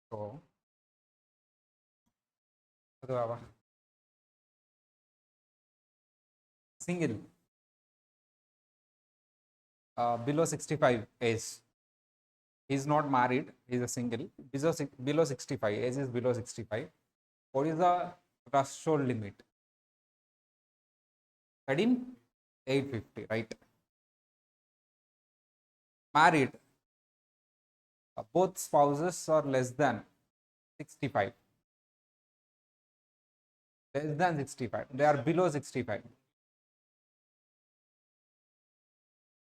So అది Baba single below 65 age. He's not married, he's a single. Below 65, age is below 65. What is the threshold limit? 13,850, right? Married, both spouses are less than 65. Less than 65. They are below 65.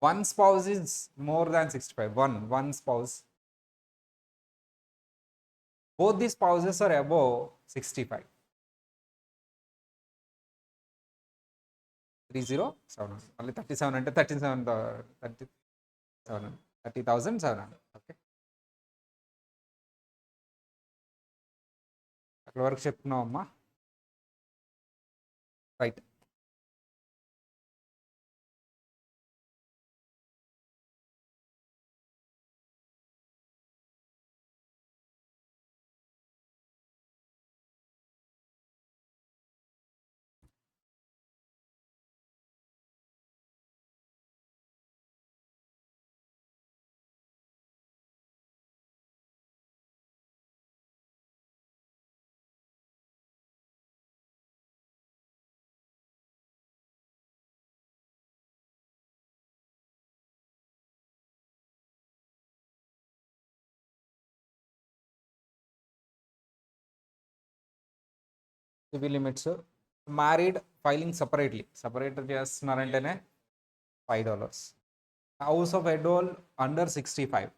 One spouse is more than 65. One spouse. Both the spouses are above 65. 30,700. Only 37 అంటే 37 30,700. Okay, అక్కడ వరకు చెప్తున్నావు అమ్మా. Right. సివి limits married filing separate చేస్తున్నారంటేనే $5. House of adult under 65,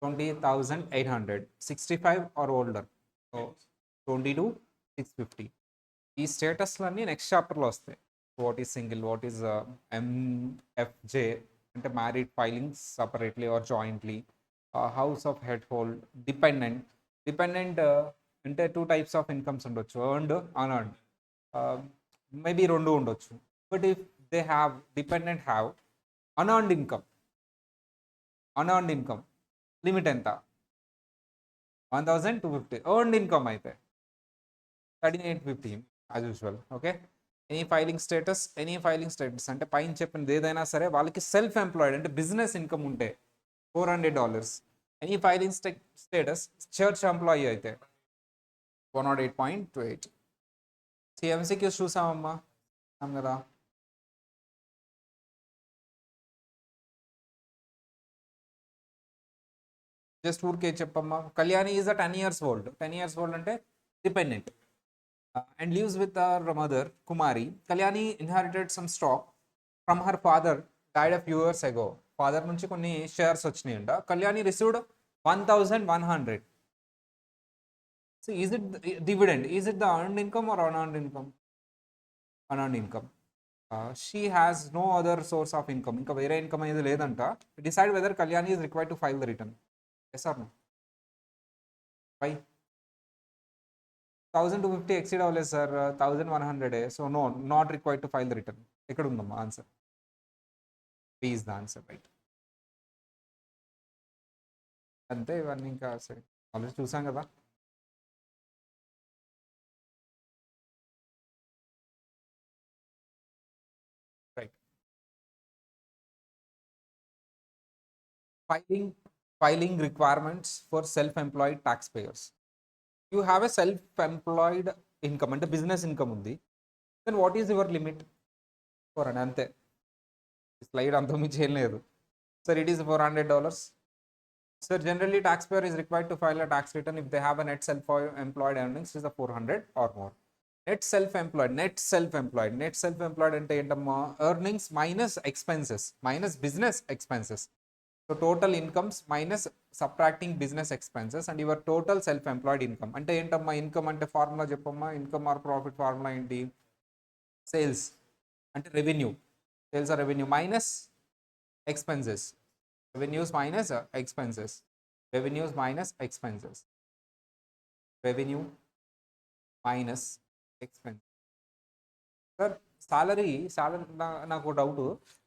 20,800. 65 or older, so 22,650. ఈ స్టేటస్లన్నీ next చాప్టర్లో వస్తాయి. What is single, what is MFJ అంటే married filing separately or jointly. House of head hold, dependent అంటే 2 types ఆఫ్ ఇన్కమ్స్ ఉండొచ్చు, earned, unearned. Maybe 2 ఉండొచ్చు. But if they have dependent have unearned income limit ఎంత? 1,250. Earned income అయితే 13,850 as usual. Okay, any filing status అంటే పైన చెప్పినది ఏదైనా సరే వాళ్ళకి సెల్ఫ్ ఎంప్లాయిడ్ అంటే బిజినెస్ ఇన్కమ్ ఉంటే $400. Any filing status church employee అయితే 108.28. ఎంసీక్యూస్ చూసామమ్మా కదా. జస్ట్ ఊరికే చెప్పమ్మా. Kalyani is 10 years old. 10 years old అంటే dependent and lives with her mother Kumari. Kalyani inherited some stock from her father, died a few years ago. Father నుంచి కొన్ని shares వచ్చినాయంట. Kalyani received 1,100. So is it dividend? Is it the earned income or unearned income? Unearned income. She has no other source of income. ఇంకా వేరే income అనేది లేదంట. Decide whether Kalyani is required to file the return. Yes or no? Why? 1,250 exceed అవ్వలేదు sir, 1,100. So no, not required to file the return. ఎక్కడ ఉందమ్మా answer? B is the answer, right. అంతే, ఇవన్నీ ఇంకా సరే ఆల్రెడీ చూసాం కదా. Right. Filing requirements for self employed tax payers. You have a self employed income అంటే బిజినెస్ ఇన్కమ్ ఉంది. Then what is your limit? 400. అంతే, స్లైడ్ అంతకుమించి ఏం లేదు sir. It is $400. Sir, generally taxpayer is required to file a tax return if they have a net self-employed earnings is a 400 or more. Net self-employed అంటే ఏంటమ్మా? Earnings minus expenses minus business expenses. So total incomes minus subtracting business expenses and your total self employed income. అంటే ఏంటమ్మా income అంటే? Formula చెప్పమ్మా. Income or profit formula ఏంటి? Sales అంటే revenue. Sales or revenue minus expenses. Revenues minus expenses. Revenue minus expense. Sir salary నాకు doubt.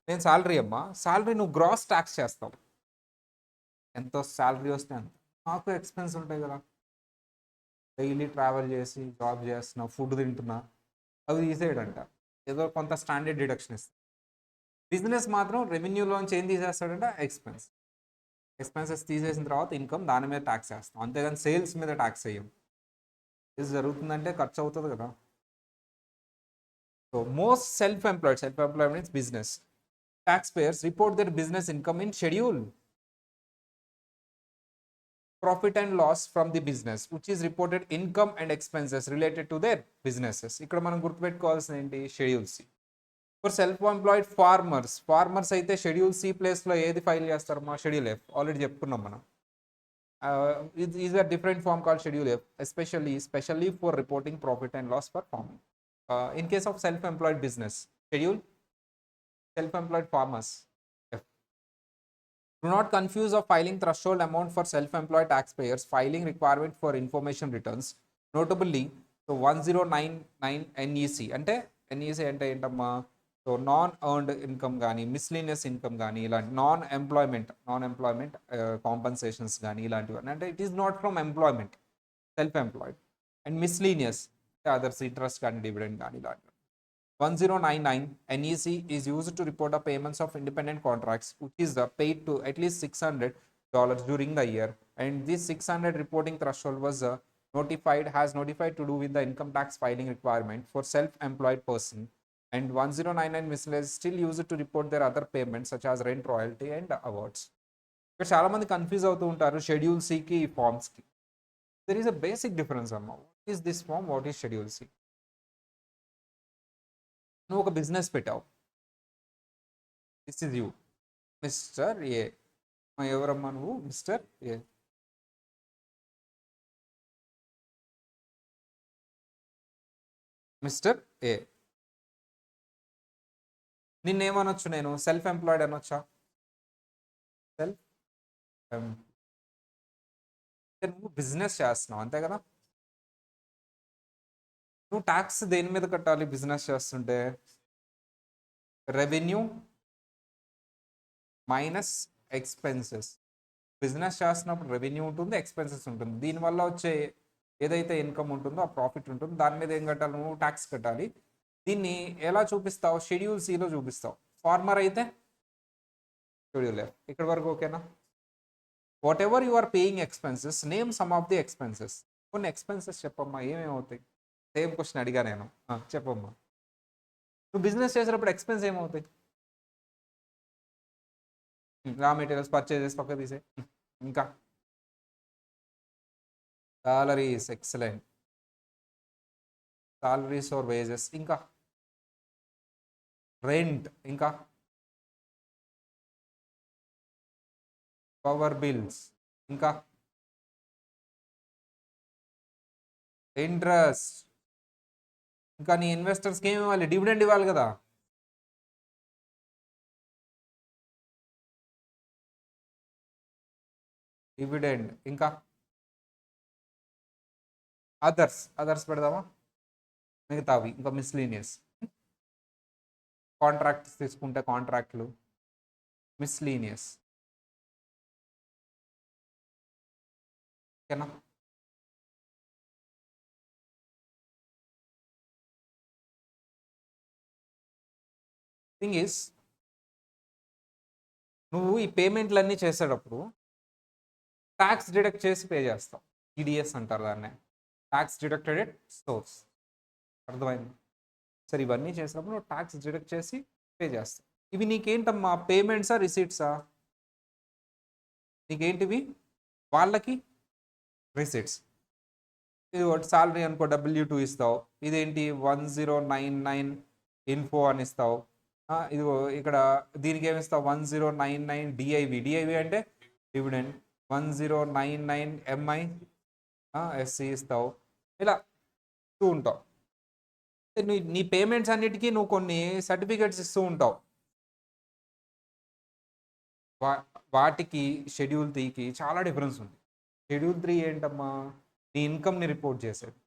నేను salary అమ్మా, salary నువ్వు గ్రాస్ ట్యాక్స్ చేస్తావు. ఎంత సాలరీ వస్తే అంత. నాకు ఎక్స్పెన్స్ ఉంటాయి కదా. డైలీ ట్రావెల్ చేసి జాబ్ చేస్తున్నా, ఫుడ్ తింటున్నా, అవి తీసేయడంట. ఏదో కొంత స్టాండర్డ్ డిడక్షన్ ఇస్తుంది. బిజినెస్ మాత్రం రెవెన్యూలోంచి ఏం తీసేస్తాడంటే ఎక్స్పెన్సెస్ తీసేసిన తర్వాత ఇన్కమ్ దాని మీద ట్యాక్స్ వేస్తాం, అంతేగాని సేల్స్ మీద ట్యాక్స్ వేయం. ఇది జరుగుతుందంటే ఖర్చు అవుతుంది కదా. So most self employed means business taxpayers report their business income in schedule profit and loss from the business which is reported income and expenses related to their businesses. ఇక్కడ మనం గుర్తుపెట్టుకోవాల్సింది ఏంటి, schedule C. For self employed farmers అయితే schedule C ప్లేస్లో ఏది file చేస్తారు, మా schedule F. Already చెప్పుకున్నాం మనం. it is a different form called schedule F, especially for reporting profit and loss for farming. In case of self-employed business, schedule self-employed farmers F. Do not confuse of filing threshold amount for self-employed taxpayers filing requirement for information returns, notably so 1099 NEC అంటే NEC అంటే ఏంటమ్మా, so non earned income కానీ miscellaneous income కానీ ఇలాంటి non employment compensations కానీ ఇలాంటివన్నీ, అంటే it is not from employment, self employed. And miscellaneous అంటే అదర్స్ ఇంట్రెస్ట్ కానీ డివిడెండ్ కానీ ఇలాంటివి. 1099 NEC is used to report the payments of independent contracts which is paid to at least $600 during the year, and this 600 reporting threshold was notified to do with the income tax filing requirement for self-employed person, and 1099 miscellaneous is still used to report their other payments such as rent, royalty and awards. ఇక్కడ చాలా మంది confuse అవుతూ ఉంటారు schedule సికి ఈ ఫార్మ్స్కి. There is a basic difference అమ్మ. What is this form, what is schedule C? నువ్వు ఒక బిజినెస్ పెట్టావు, this is you mister A. ఎవరమ్మా నువ్వు? Mister A. Mister A. నిన్నేమనొచ్చు నేను? సెల్ఫ్ ఎంప్లాయిడ్ అనొచ్చా? సెల్ఫ్ నువ్వు బిజినెస్ చేస్తున్నావు అంతే కదా. నువ్వు ట్యాక్స్ దేని మీద కట్టాలి బిజినెస్ చేస్తుంటే? Revenue minus expenses. బిజినెస్ చేస్తున్నప్పుడు రెవెన్యూ ఉంటుంది, ఎక్స్పెన్సెస్ ఉంటుంది. దీనివల్ల వచ్చే ఏదైతే ఇన్కమ్ ఉంటుందో ఆ ప్రాఫిట్ ఉంటుంది, దాని మీద ఏం కట్టాలి నువ్వు? ట్యాక్స్ కట్టాలి. దీన్ని ఎలా చూపిస్తావు? షెడ్యూల్ సిలో చూపిస్తావు. ఫార్మర్ అయితే షెడ్యూల్ ఎఫ్. ఇక్కడ వరకు ఓకేనా? Whatever you are paying expenses, name some of the expenses. కొన్ని ఎక్స్పెన్సెస్ చెప్పమ్మా, ఏమేమవుతాయి? సేమ్ క్వశ్చన్ అడిగా నేను, చెప్పమ్మా. నువ్వు బిజినెస్ చేసేటప్పుడు ఎక్స్పెన్స్ ఏమవుతాయి? రా మెటీరియల్స్ పర్చేజెస్ పక్క తీసే. ఇంకా salaries, excellent. Salaries or wages. ఇంకా రెంట్. ఇంకా పవర్ బిల్స్. ఇంకా ఇంట్రెస్ట్. ఇంకా నీ ఇన్వెస్టర్స్కి ఏమి ఇవ్వాలి? డివిడెండ్ ఇవ్వాలి కదా. డివిడెండ్. ఇంకా అదర్స్ పెడదామా? మిగతావి ఇంకా మిస్లీనియస్. కాంట్రాక్ట్స్ తీసుకుంటే కాంట్రాక్ట్లు, మిస్లీనియస్. ఓకేనా? థింగ్ ఈస్, నువ్వు ఈ పేమెంట్లన్నీ చేసేటప్పుడు ట్యాక్స్ డిడక్ట్ చేసి పే చేస్తావు. టీడీఎస్ అంటారు దాన్ని, ట్యాక్స్ డిడక్టెడ్ ఎట్ సోర్స్. అర్థమైంది? సరే, ఇవన్నీ చేసినప్పుడు నువ్వు ట్యాక్స్ డిడక్ట్ చేసి పే చేస్తావు. ఇవి నీకేంటమ్మా? పేమెంట్సా, రిసీట్సా? నీకేంటివి? వాళ్ళకి రిసీట్స్. ఇది ఒకటి సాలరీ అనుకో, W2 ఇస్తావు. ఇదేంటి? 1099 ఇన్ఫో అని ఇస్తావు. ఇది ఇక్కడ దీనికి ఏమి ఇస్తావు? 1099 డిఐవి అంటే డివిడెండ్. 1099 MI SC ఇస్తావు. ఇలా ఇస్తూ ఉంటావు. నీ పేమెంట్స్ అన్నిటికీ నువ్వు కొన్ని సర్టిఫికేట్స్ ఇస్తూ ఉంటావు. వాటికి షెడ్యూల్ 3కి చాలా డిఫరెన్స్ ఉంది. షెడ్యూల్ 3 ఏంటమ్మా? నీ ఇన్కమ్ని రిపోర్ట్ చేసేది.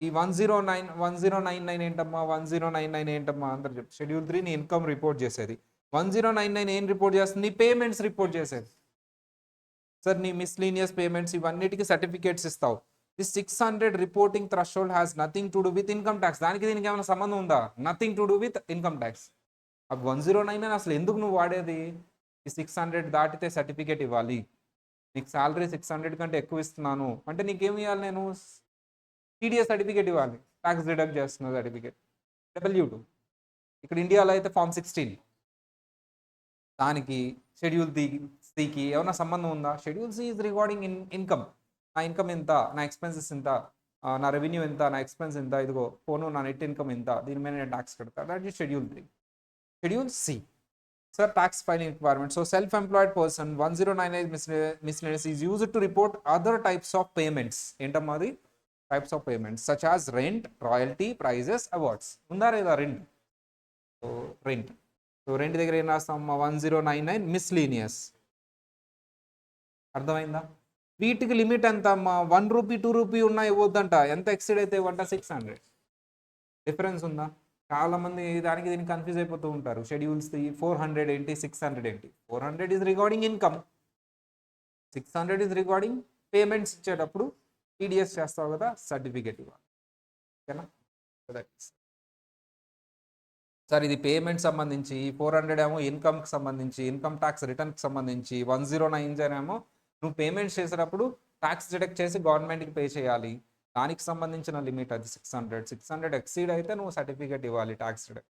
ఈ 1099 ఏంటమ్మా? 1099 ఏంటమ్మా అందరు చెప్పు. షెడ్యూల్ 3 నీ ఇన్కమ్ రిపోర్ట్ చేసేది. 1099 ఏం రిపోర్ట్ చేస్తుంది? నీ పేమెంట్స్ రిపోర్ట్ చేసేది. సార్ నీ మిస్లీనియస్ పేమెంట్స్ ఇవన్నిటికీ సర్టిఫికేట్స్ ఇస్తావు. This 600 reporting threshold has nothing to do with income tax. దానికి దీనికి ఏమైనా సంబంధం ఉందా? Nothing to do with income tax. ఆ 109 అసలు ఎందుకు నువ్వు వాడేది? ఈ 600 దాటితే సర్టిఫికేట్ ఇవ్వాలి. నీకు శాలరీ 600 కంటే ఎక్కువ ఇస్తున్నాను అంటే నీకేమి ఇవ్వాలి? నేను టీడీఎస్ సర్టిఫికేట్ ఇవ్వాలి, ట్యాక్స్ డిడక్ట్ చేస్తున్న సర్టిఫికేట్, W2. ఇక్కడ ఇండియాలో అయితే ఫామ్ 16. దానికి షెడ్యూల్ సికి ఏమైనా సంబంధం ఉందా? Schedule C is regarding income. నా ఇన్కమ్ ఎంత, నా ఎక్స్పెన్సెస్ ఎంత, నా రెవెన్యూ ఎంత, నా ఎక్స్పెన్స్ ఎంత, ఇదిగో పోను నా నెట్ ఇన్కమ్ ఎంత, దీని మీద నేను ట్యాక్స్ కడతాను. That is schedule 3. Schedule C sir tax filing requirement. So self employed person 1098 miscellaneous is used to report other types of payments. ఏంటమ్మా అది? Types of payments such as rent, royalty, prizes, awards. ఉందా లేదా rent? So rent. So rent దగ్గర ఏం రాస్తాం? 1099 miscellaneous. అర్థమైందా? వీటికి limit ఎంత అమ్మా? 1 రూపీ 2 రూపీ ఉన్నా ఇవ్వద్దంట. ఎంత ఎక్సీడ్ అయితే ఇవ్వంట? 600. డిఫరెన్స్ ఉందా? చాలా మంది దానికి దీనికి కన్ఫ్యూజ్ అయిపోతూ ఉంటారు. షెడ్యూల్స్ 400 ఏంటి, 600 ఏంటి? 400 is regarding income, 600 is regarding payments. ఇచ్చేటప్పుడు టీడీఎస్ చేస్తావు కదా, సర్టిఫికేట్ ఇవ్వాలి. ఓకేనా? సార్ ఇది పేమెంట్ సంబంధించి, 400 ఏమో ఇన్కమ్కి సంబంధించి, ఇన్కమ్ ట్యాక్స్ రిటర్న్కి సంబంధించి, 109 ఏమో నువ్వు పేమెంట్స్ చేసేటప్పుడు ట్యాక్స్ డిడక్ట్ చేసి గవర్నమెంట్కి పే చేయాలి. దానికి సంబంధించిన లిమిట్ అది 600. 600 ఎక్సీడ్ అయితే నువ్వు సర్టిఫికేట్ ఇవ్వాలి ట్యాక్స్ డిడక్ట్.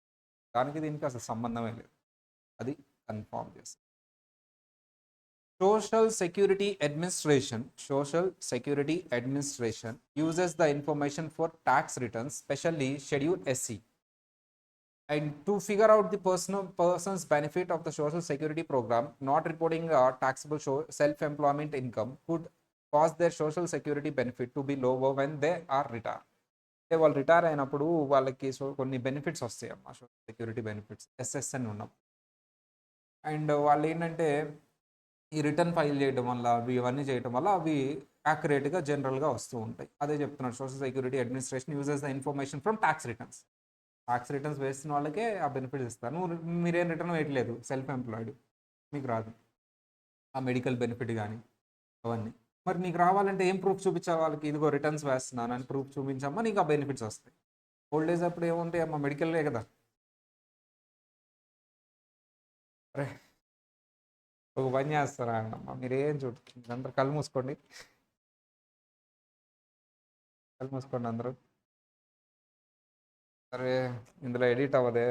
దానికి దీనికి అసలు సంబంధమే లేదు. అది కన్ఫామ్ చేస్తాం. Social Security Administration uses the information for tax returns, especially Schedule SC. And to figure out the person's benefit of the Social Security program, not reporting taxable self-employment income could cause their Social Security benefit to be lower when they are retired. అంటే వాళ్ళు retire అయినప్పుడు వాళ్ళకి కొన్ని benefits వస్తాయి అమ్మా, social security benefits, SSN ఉన్నాం. And వాళ్ళు ఏంటంటే ఈ రిటర్న్ ఫైల్ చేయడం వల్ల, ఇవన్నీ చేయడం వల్ల అవి యాక్యురేట్గా జనరల్గా వస్తూ ఉంటాయి. అదే చెప్తున్నాడు, social security administration uses the information from tax returns. Tax returns వేస్తున్న వాళ్ళకే ఆ బెనిఫిట్స్ ఇస్తారు. మీరేం రిటర్న్ వేయట్లేదు, సెల్ఫ్ ఎంప్లాయిడ్, మీకు రాదు ఆ మెడికల్ బెనిఫిట్ కానీ అవన్నీ. మరి నీకు రావాలంటే ఏం ప్రూఫ్ చూపించాలి వాళ్ళకి? ఇదిగో రిటర్న్స్ వేస్తున్నాను అని ప్రూఫ్ చూపించమ్మా, నీకు ఆ బెనిఫిట్స్ వస్తాయి. ఓల్డ్ ఏజ్ అప్పుడు ఏముంటాయి అమ్మా? మెడికల్లే కదా. అరే ఒక పని చేస్తారా అమ్మా, మీరేం చూడండి, అందరు కళ్ళు మూసుకోండి, కళ్ళు మూసుకోండి అందరూ. సరే ఇందులో ఎడిట్ అవ్వదే.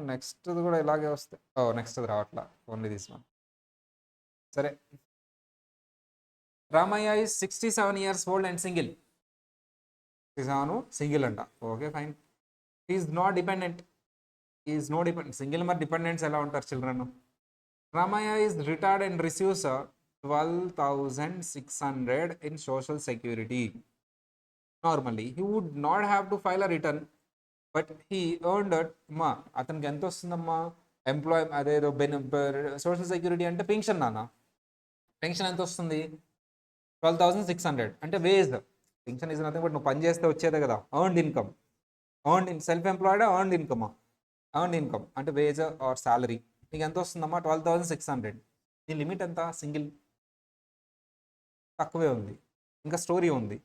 నెక్స్ట్ కూడా ఇలాగే వస్తాయి. నెక్స్ట్ రావట్లా, ఓన్లీ తీసుకున్నాం. సరే, Ramayya is 67 years old and single. Single అంట. Okay fine. Is not dependent. Is no dependent. Single మరి డిపెండెంట్స్ ఎలా ఉంటారు children? Ramayya is retired and receives 12,600 in social security. Normally he would not have to file a return, but he earned అమ్మా. అతనికి ఎంత వస్తుందమ్మా? అదేదో social security అంటే pension నాన్న. పెన్షన్ ఎంత వస్తుంది? 12,600. అంటే wage. Pension is nothing but నువ్వు పని చేస్తే వచ్చేదే కదా, earned income. Self employed earned income. Earned income అంటే వేజ్ ఆర్ సాలరీ. నీకు ఎంత వస్తుందమ్మా? 12,600. నీ లిమిట్ ఎంత? సింగిల్. తక్కువే ఉంది. ఇంకా స్టోరీ ఉంది.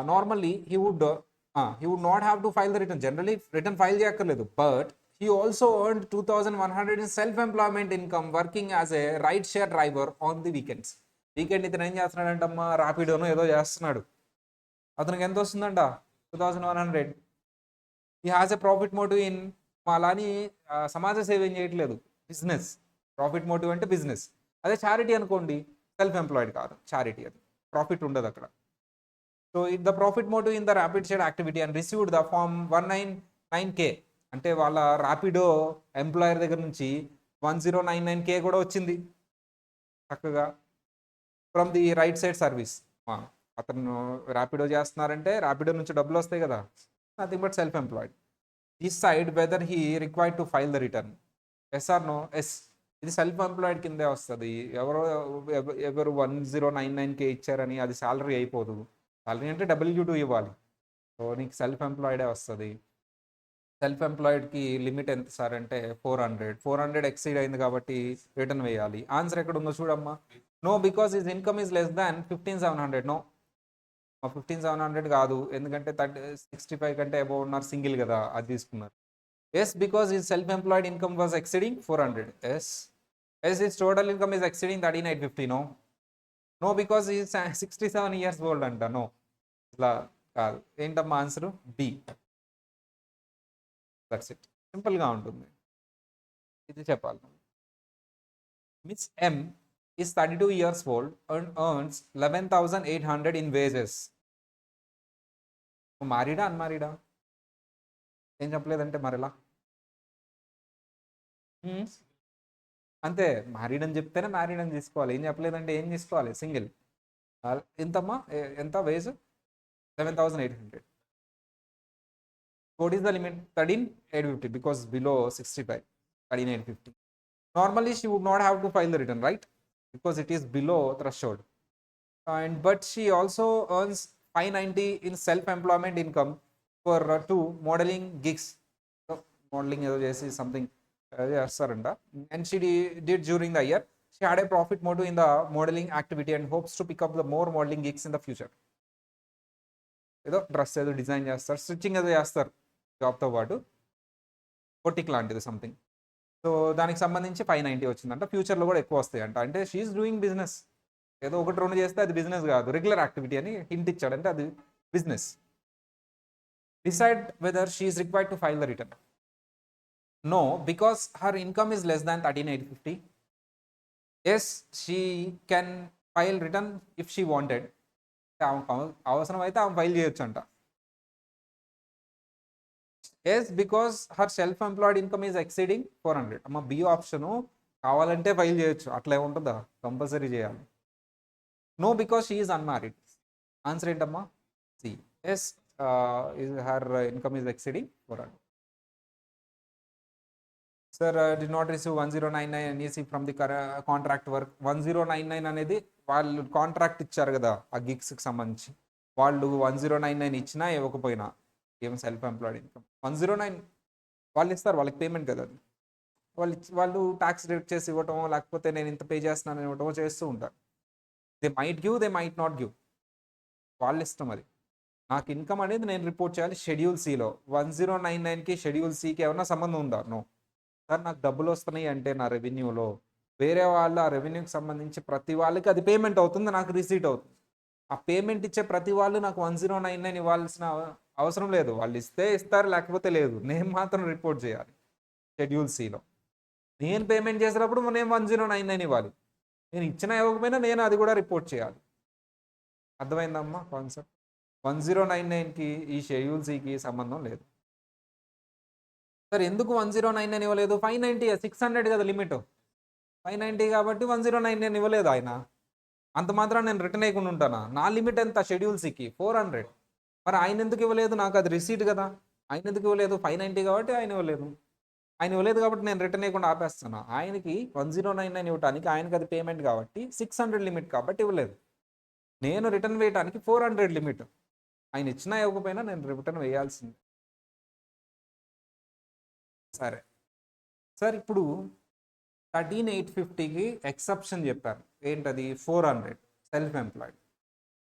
Normally he would not have to file the return. Generally return file చేయక్కర్లేదు. But he also earned 2,100 in self employment income working as a ride share driver on the weekends. Weekend ఇతను ఏం చేస్తున్నాడంటమ్మా? ర్యాపిడోనో ఏదో చేస్తున్నాడు. అతనికి ఎంత వస్తుందంట? 2,100. He has a profit motive in. అలాని సమాజ సేవ ఏం చేయట్లేదు, బిజినెస్. ప్రాఫిట్ మోటివ్ అంటే బిజినెస్. అదే చారిటీ అనుకోండి, సెల్ఫ్ ఎంప్లాయిడ్ కాదు, చారిటీ. అది ప్రాఫిట్ ఉండదు అక్కడ. So the profit motive in the rapid share activity and received the form 199K. అంటే వాళ్ళ ర్యాపిడో ఎంప్లాయర్ దగ్గర నుంచి 1099K కూడా వచ్చింది చక్కగా from the right side service. అతను ర్యాపిడో చేస్తున్నారంటే ర్యాపిడో నుంచి డబ్బులు వస్తాయి కదా, nothing but self employed. Decide whether he required to file the return. Yes or no? Yes. ఇది సెల్ఫ్ ఎంప్లాయిడ్ కిందే వస్తుంది. ఎవరు 1099K ఇచ్చారని అది శాలరీ అయిపోదు. శాలరీ అంటే W2 ఇవ్వాలి. సో నీకు సెల్ఫ్ ఎంప్లాయిడే వస్తుంది. సెల్ఫ్ ఎంప్లాయిడ్కి లిమిట్ ఎంత సార్ అంటే 400 ఎక్సీడ్ అయింది కాబట్టి రిటర్న్ వేయాలి. ఆన్సర్ ఎక్కడ ఉందో చూడమ్మా. No because his income is less than 15,700. No, 15,700 కాదు, ఎందుకంటే 65 కంటే అబౌవ్ ఉన్నారు, సింగిల్ కదా, అది తీసుకున్నారు. Yes because his self employed income was exceeding 400. Yes his total income is exceeding 13,850. No, no because is 67 years old అంట. నో, ఇట్లా కాదు. ఏంటమ్మా ఆన్సర్? బి. దట్స్ ఇట్, సింపుల్గా ఉంటుంది, ఇది చెప్పాలి. Miss M is 32 years old and earns 11,800 in wages. మ్యారీడా అన్మ్యారీడా? ఏం చెప్పలేదంటే మరెలా? అంతే, మ్యారీడ్ అని చెప్తేనే మ్యారీడ్ అని తీసుకోవాలి, ఏం చెప్పలేదంటే ఏం తీసుకోవాలి? సింగిల్. ఎంతమ్మా, ఎంత veg? 11,800. What is the limit? 13,850 because below 65, 13,850. Normally she would not have to file the return, right? Because it is below threshold. But she also earns 590 in self-employment income for 2 modeling gigs. So, modeling is something and she did during the year. She had a profit motive in the modeling activity and hopes to pick up the more modeling gigs in the future. ఏదో dress ఏదో design చేస్తారు, stitching ఏదో చేస్తారు జాబ్తో పాటు, boutique లాంటిది something. So దానికి సంబంధించి 590 వచ్చిందంట, ఫ్యూచర్లో కూడా ఎక్కువ వస్తాయంట. అంటే షీఈస్ డూయింగ్ బిజినెస్. ఏదో ఒకటి రెండు చేస్తే అది బిజినెస్ కాదు, రెగ్యులర్ యాక్టివిటీ అని హింట్ ఇచ్చాడంటే అది business. Decide whether she is required to file the return. No because her income is less than 13,850. Yes she can file return if she wanted. అవసరం అయితే ఆమె ఫైల్ చేయొచ్చు అంట. Yes because her self employed income is exceeding 400. అమ్మ B option కావాలంటే file చేయొచ్చు, అట్లా ఏముంటుందా, కంపల్సరీ చేయాలి. No because she is unmarried. Answer ఏంటమ్మా? C. Yes her income is exceeding 400. Sir did not receive 1099 అనేసి ఫ్రమ్ ది కాంట్రాక్ట్ వర్క్. 1099 అనేది వాళ్ళు కాంట్రాక్ట్ ఇచ్చారు కదా ఆ గిగ్స్కి సంబంధించి, వాళ్ళు 1099 ఇచ్చినా ఇవ్వకపోయినా ఏం సెల్ఫ్ ఎంప్లాయిడ్ ఇన్కమ్ 109 వాళ్ళు ఇస్తారు, వాళ్ళకి పేమెంట్ కదా అది. వాళ్ళు ట్యాక్స్ రేట్ చేసి ఇవ్వటమో లేకపోతే నేను ఇంత పే చేస్తున్నాను ఇవ్వటమో చేస్తూ ఉంటారు. They might give, they might not give, వాళ్ళ ఇష్టం అది. నాకు ఇన్కమ్ అనేది నేను రిపోర్ట్ చేయాలి షెడ్యూల్ సిలో. 1099కి షెడ్యూల్ సికి ఏమన్నా సంబంధం ఉందా? నో. సార్ నాకు డబ్బులు వస్తున్నాయి అంటే నా రెవెన్యూలో, వేరే వాళ్ళ ఆ రెవెన్యూకి సంబంధించి ప్రతి వాళ్ళకి అది పేమెంట్ అవుతుంది, నాకు రిసీట్ అవుతుంది. ఆ పేమెంట్ ఇచ్చే ప్రతి వాళ్ళు నాకు 1099 ఇవ్వాల్సిన అవసరం లేదు, వాళ్ళు ఇస్తే ఇస్తారు లేకపోతే లేదు, నేను మాత్రం రిపోర్ట్ చేయాలి షెడ్యూల్ సిలో. నేను పేమెంట్ చేసినప్పుడు నేను 1099 ఇవ్వాలి, నేను ఇచ్చినా ఇవ్వకపోయినా నేను అది కూడా రిపోర్ట్ చేయాలి. అర్థమైందమ్మా కాన్సెప్ట్? 1099కి ఈ షెడ్యూల్ సికి సంబంధం లేదు. సార్ ఎందుకు 1099 ఇవ్వలేదు? 590, 600 కదా లిమిట్, 590 కాబట్టి 1099 ఇవ్వలేదు ఆయన. అంత మాత్రం నేను రిటర్న్ వేయకుండా ఉంటానా? నా లిమిట్ ఎంత షెడ్యూల్ సికి? 400. మరి ఆయన ఎందుకు ఇవ్వలేదు? నాకు అది రిసీట్ కదా, ఆయన ఎందుకు ఇవ్వలేదు? 590 కాబట్టి ఆయన ఇవ్వలేదు. ఆయన ఇవ్వలేదు కాబట్టి నేను రిటర్న్ వేయకుండా ఆపేస్తాను. ఆయనకి 1099 ఇవ్వడానికి ఆయనకి అది పేమెంట్ కాబట్టి 600 లిమిట్ కాబట్టి ఇవ్వలేదు. నేను రిటర్న్ వేయడానికి 400 లిమిట్, ఆయన ఇచ్చినా ఇవ్వకపోయినా నేను రిటర్న్ వేయాల్సిందే. సరే సార్, ఇప్పుడు 13,850కి ఎక్సెప్షన్ చెప్పారు, ఏంటది? 400 సెల్ఫ్ ఎంప్లాయిడ్.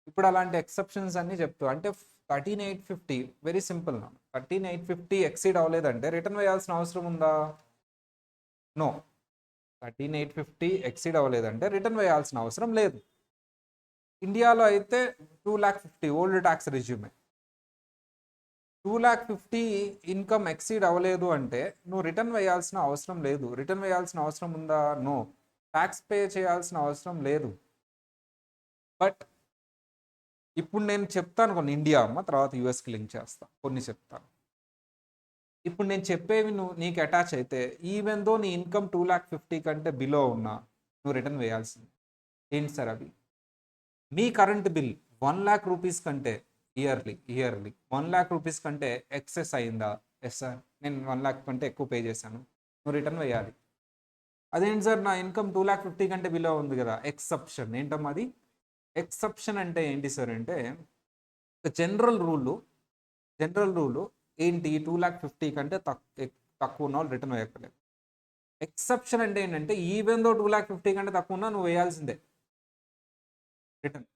ఇప్పుడు అలాంటి ఎక్సెప్షన్స్ అన్నీ చెప్తూ అంటే 13,850 వెరీ సింపుల్. 13,850 ఎక్సీడ్ అవ్వలేదంటే రిటర్న్ వేయాల్సిన అవసరం ఉందా? నో. 13,850 ఎక్సీడ్ అవ్వలేదంటే రిటర్న్ వేయాల్సిన అవసరం లేదు. ఇండియాలో అయితే 2,50,000 old tax resume. 2,50,000 income exceed అవ్వలేదు అంటే నువ్వు రిటర్న్ వేయాల్సిన అవసరం లేదు. రిటర్న్ వేయాల్సిన అవసరం ఉందా? నో. ట్యాక్స్ పే చేయాల్సిన అవసరం లేదు. బట్ ఇప్పుడు నేను చెప్తాను కొన్ని ఇండియా అమ్మ, తర్వాత యూఎస్కి లింక్ చేస్తా, కొన్ని చెప్తాను. ఇప్పుడు నేను చెప్పేవి నీకు అటాచ్ అయితే ఈవెన్ దో నీ ఇన్కమ్ 2,50,000 కంటే బిలో ఉన్నా నువ్వు రిటర్న్ వేయాల్సింది. ఏంటి సార్ అవి? మీ కరెంట్ బిల్ 1,00,000 రూపీస్ కంటే ఇయర్లీ 1,00,000 రూపీస్ కంటే ఎక్సెస్ అయిందా? ఎస్ సార్, నేను 1,00,000 కంటే ఎక్కువ పే చేశాను, నువ్వు రిటర్న్ వేయాలి. అదేంటి సార్ నా ఇన్కమ్ 2,50,000 కంటే బిలో ఉంది కదా? ఎక్సెప్షన్. ఏంటమ్మా అది? ఎక్సెప్షన్ అంటే ఏంటి సార్ అంటే జనరల్ రూలు ఏంటి 2,50,000 కంటే తక్కువ ఉన్న వాళ్ళు రిటర్న్ వేయక్కర్లేదు. ఎక్సెప్షన్ అంటే ఏంటంటే ఈవెన్ దో 2,50,000 కంటే తక్కువ ఉన్నా నువ్వు వేయాల్సిందే రిటర్న్.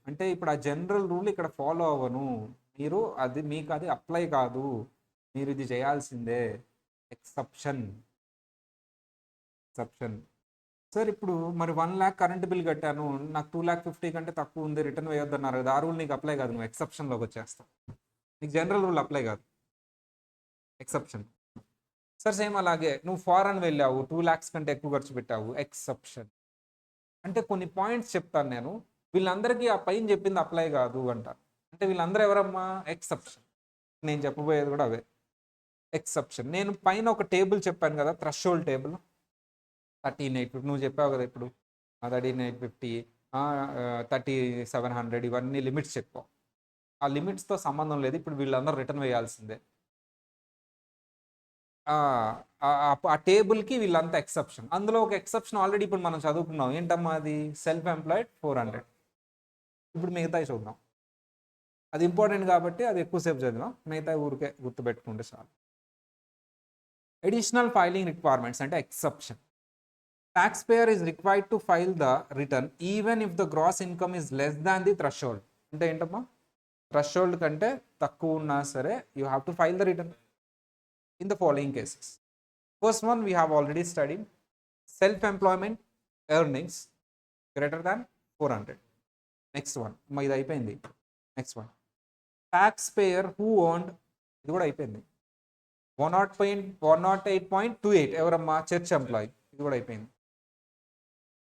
అంటే ఇప్పుడు ఆ జనరల్ రూల్ ఇక్కడ ఫాలో అవ్వను, మీరు అది మీకు అది అప్లై కాదు, మీరు ఇది చేయాల్సిందే. ఎక్సెప్షన్. ఎక్సెప్షన్. సార్ ఇప్పుడు మరి 1,00,000 కరెంట్ బిల్ కట్టాను, నాకు 2,50,000 కంటే తక్కువ ఉంది, రిటర్న్ వేయొద్దన్నారు కదా, ఆ రూల్ నీకు అప్లై కాదు, నువ్వు ఎక్సెప్షన్లోకి వచ్చేస్తావు. నీకు జనరల్ రూల్ అప్లై కాదు, ఎక్సెప్షన్. సార్ సేమ్ అలాగే నువ్వు ఫారెన్ వెళ్ళావు, 2,00,000 కంటే ఎక్కువ ఖర్చు పెట్టావు, ఎక్సెప్షన్. అంటే కొన్ని పాయింట్స్ చెప్తాను నేను, వీళ్ళందరికీ ఆ పైన చెప్పింది అప్లై కాదు అంట. అంటే వీళ్ళందరూ ఎవరమ్మా? ఎక్సెప్షన్. నేను చెప్పబోయేది కూడా అవే, ఎక్సెప్షన్. నేను పైన ఒక టేబుల్ చెప్పాను కదా, థ్రెషోల్డ్ టేబుల్, 13,850 నువ్వు చెప్పావు కదా ఇప్పుడు, 13,850, 3,700, ఇవన్నీ లిమిట్స్ చెప్పావు. ఆ లిమిట్స్తో సంబంధం లేదు, ఇప్పుడు వీళ్ళందరూ రిటర్న్ వేయాల్సిందే. ఆ టేబుల్కి వీళ్ళంతా ఎక్సెప్షన్. అందులో ఒక ఎక్సెప్షన్ ఆల్రెడీ ఇప్పుడు మనం చదువుకున్నాం, ఏంటమ్మా అది? Self employed 400. ఇప్పుడు మిగతాయి చూద్దాం, అది ఇంపార్టెంట్ కాబట్టి అది ఎక్కువసేపు చదివాం, మిగతా ఊరికే గుర్తుపెట్టుకుంటే చాలు. అడిషనల్ ఫైలింగ్ రిక్వైర్మెంట్స్ అంటే exception. Taxpayer is required to file the return even if the gross income is less than the threshold. అంటే ఏంటమ్మా? థ్రెషోల్డ్ కంటే తక్కువ ఉన్నా సరే you have to file the return in the following cases. First one we have already studied, self employment earnings greater than 400. Next one, ఇది అయిపోయింది. Next one, tax payer who owned, ఇది కూడా అయిపోయింది. 108.28 ఎవరమ్మా? చర్చ్ ఎంప్లాయీ, ఇది కూడా అయిపోయింది.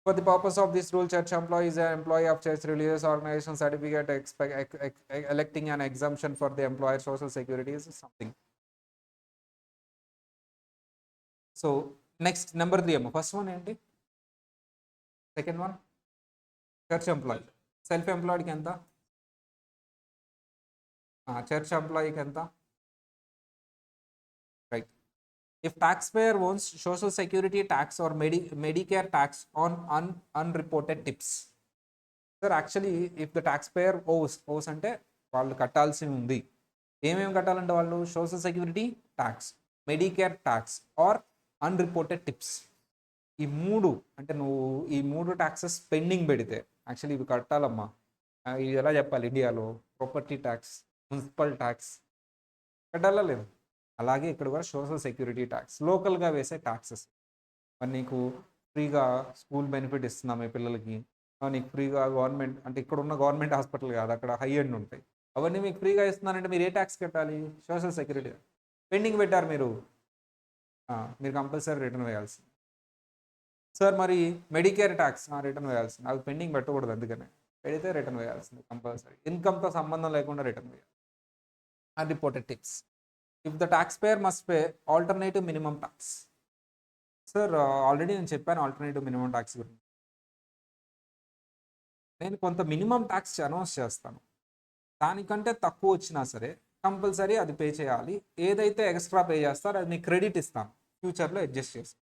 For the purpose of this rule, church employee is an employee of church, religious organization, certificate electing an exemption for the employer social security is something. So next, number 3 amma. First one enti, second one church employee, self employed ki enta, church employee ki enta, right? If taxpayer owns social security tax or Medicare tax on unreported tips. Sir, actually if the taxpayer owes అంటే వాళ్ళు కట్టాల్సి ఉంది, ఏమేమి కట్టాలంటే వాళ్ళు social security tax, medicare tax or unreported tips. ఈ మూడు అంటే నువ్వు ఈ మూడు ట్యాక్సెస్ పెండింగ్ పెడితే యాక్చువల్లీ ఇవి కట్టాలమ్మా. ఇది ఎలా చెప్పాలి, ఇండియాలో ప్రాపర్టీ ట్యాక్స్, మున్సిపల్ ట్యాక్స్ కట్టాలా లేదు, అలాగే ఇక్కడ కూడా సోషల్ సెక్యూరిటీ ట్యాక్స్, లోకల్గా వేసే ట్యాక్సెస్. మరి నీకు ఫ్రీగా స్కూల్ బెనిఫిట్ ఇస్తున్నాం మీ పిల్లలకి, నీకు ఫ్రీగా గవర్నమెంట్ అంటే ఇక్కడ ఉన్న గవర్నమెంట్ హాస్పిటల్ కాదు, అక్కడ హై ఎండ్ ఉంటాయి, అవన్నీ మీకు ఫ్రీగా ఇస్తున్నారంటే మీరు ఏ ట్యాక్స్ కట్టాలి? Social security. పెండింగ్ పెట్టారు మీరు, మీరు కంపల్సరీ రిటర్న్ వేయాల్సింది. సార్ మరి మెడికేర్ ట్యాక్స్ రిటర్న్ వేయాల్సింది, అది పెండింగ్ పెట్టకూడదు, అందుకనే పెడితే రిటర్న్ వేయాల్సింది కంపల్సరీ, ఇన్కమ్తో సంబంధం లేకుండా రిటర్న్ వేయాలి. Unreported tips. If the taxpayer must pay alternative minimum tax. Sir already నేను చెప్పాను ఆల్టర్నేటివ్ మినిమం ట్యాక్స్ గురించి. నేను కొంత మినిమం ట్యాక్స్ అనౌన్స్ చేస్తాను, దానికంటే తక్కువ వచ్చినా సరే కంపల్సరీ అది పే చేయాలి. ఏదైతే ఎక్స్ట్రా పే చేస్తారో అది మీకు క్రెడిట్ ఇస్తాను, ఫ్యూచర్లో అడ్జస్ట్ చేస్తాను.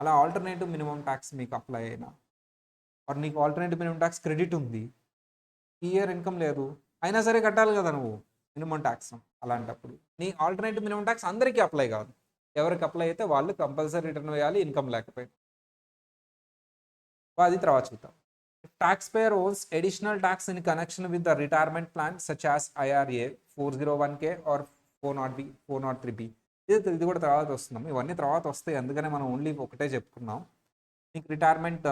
అలా ఆల్టర్నేటివ్ మినిమం ట్యాక్స్ మీకు అప్లై అయినా, ఆర్ నీకు ఆల్టర్నేటివ్ మినిమం ట్యాక్స్ క్రెడిట్ ఉంది, ఈ ఇయర్ ఇన్కమ్ లేదు, అయినా సరే కట్టాలి కదా నువ్వు మినిమం ట్యాక్స్. అలాంటప్పుడు నీ ఆల్టర్నేటివ్ మినిమం ట్యాక్స్ అందరికీ అప్లై కాదు, ఎవరికి అప్లై అయితే వాళ్ళు కంపల్సరీ రిటర్న్ వేయాలి, ఇన్కమ్ లేకపోయినా. అది తర్వాత చూద్దాం. Taxpayer owes additional tax in connection with the retirement plan such as IRA 401k or 403b. ఇది కూడా తర్వాత వస్తున్నాం, ఇవన్నీ తర్వాత వస్తాయి, అందుకనే మనం ఓన్లీ ఒకటే చెప్పుకున్నాం. మీకు రిటైర్మెంట్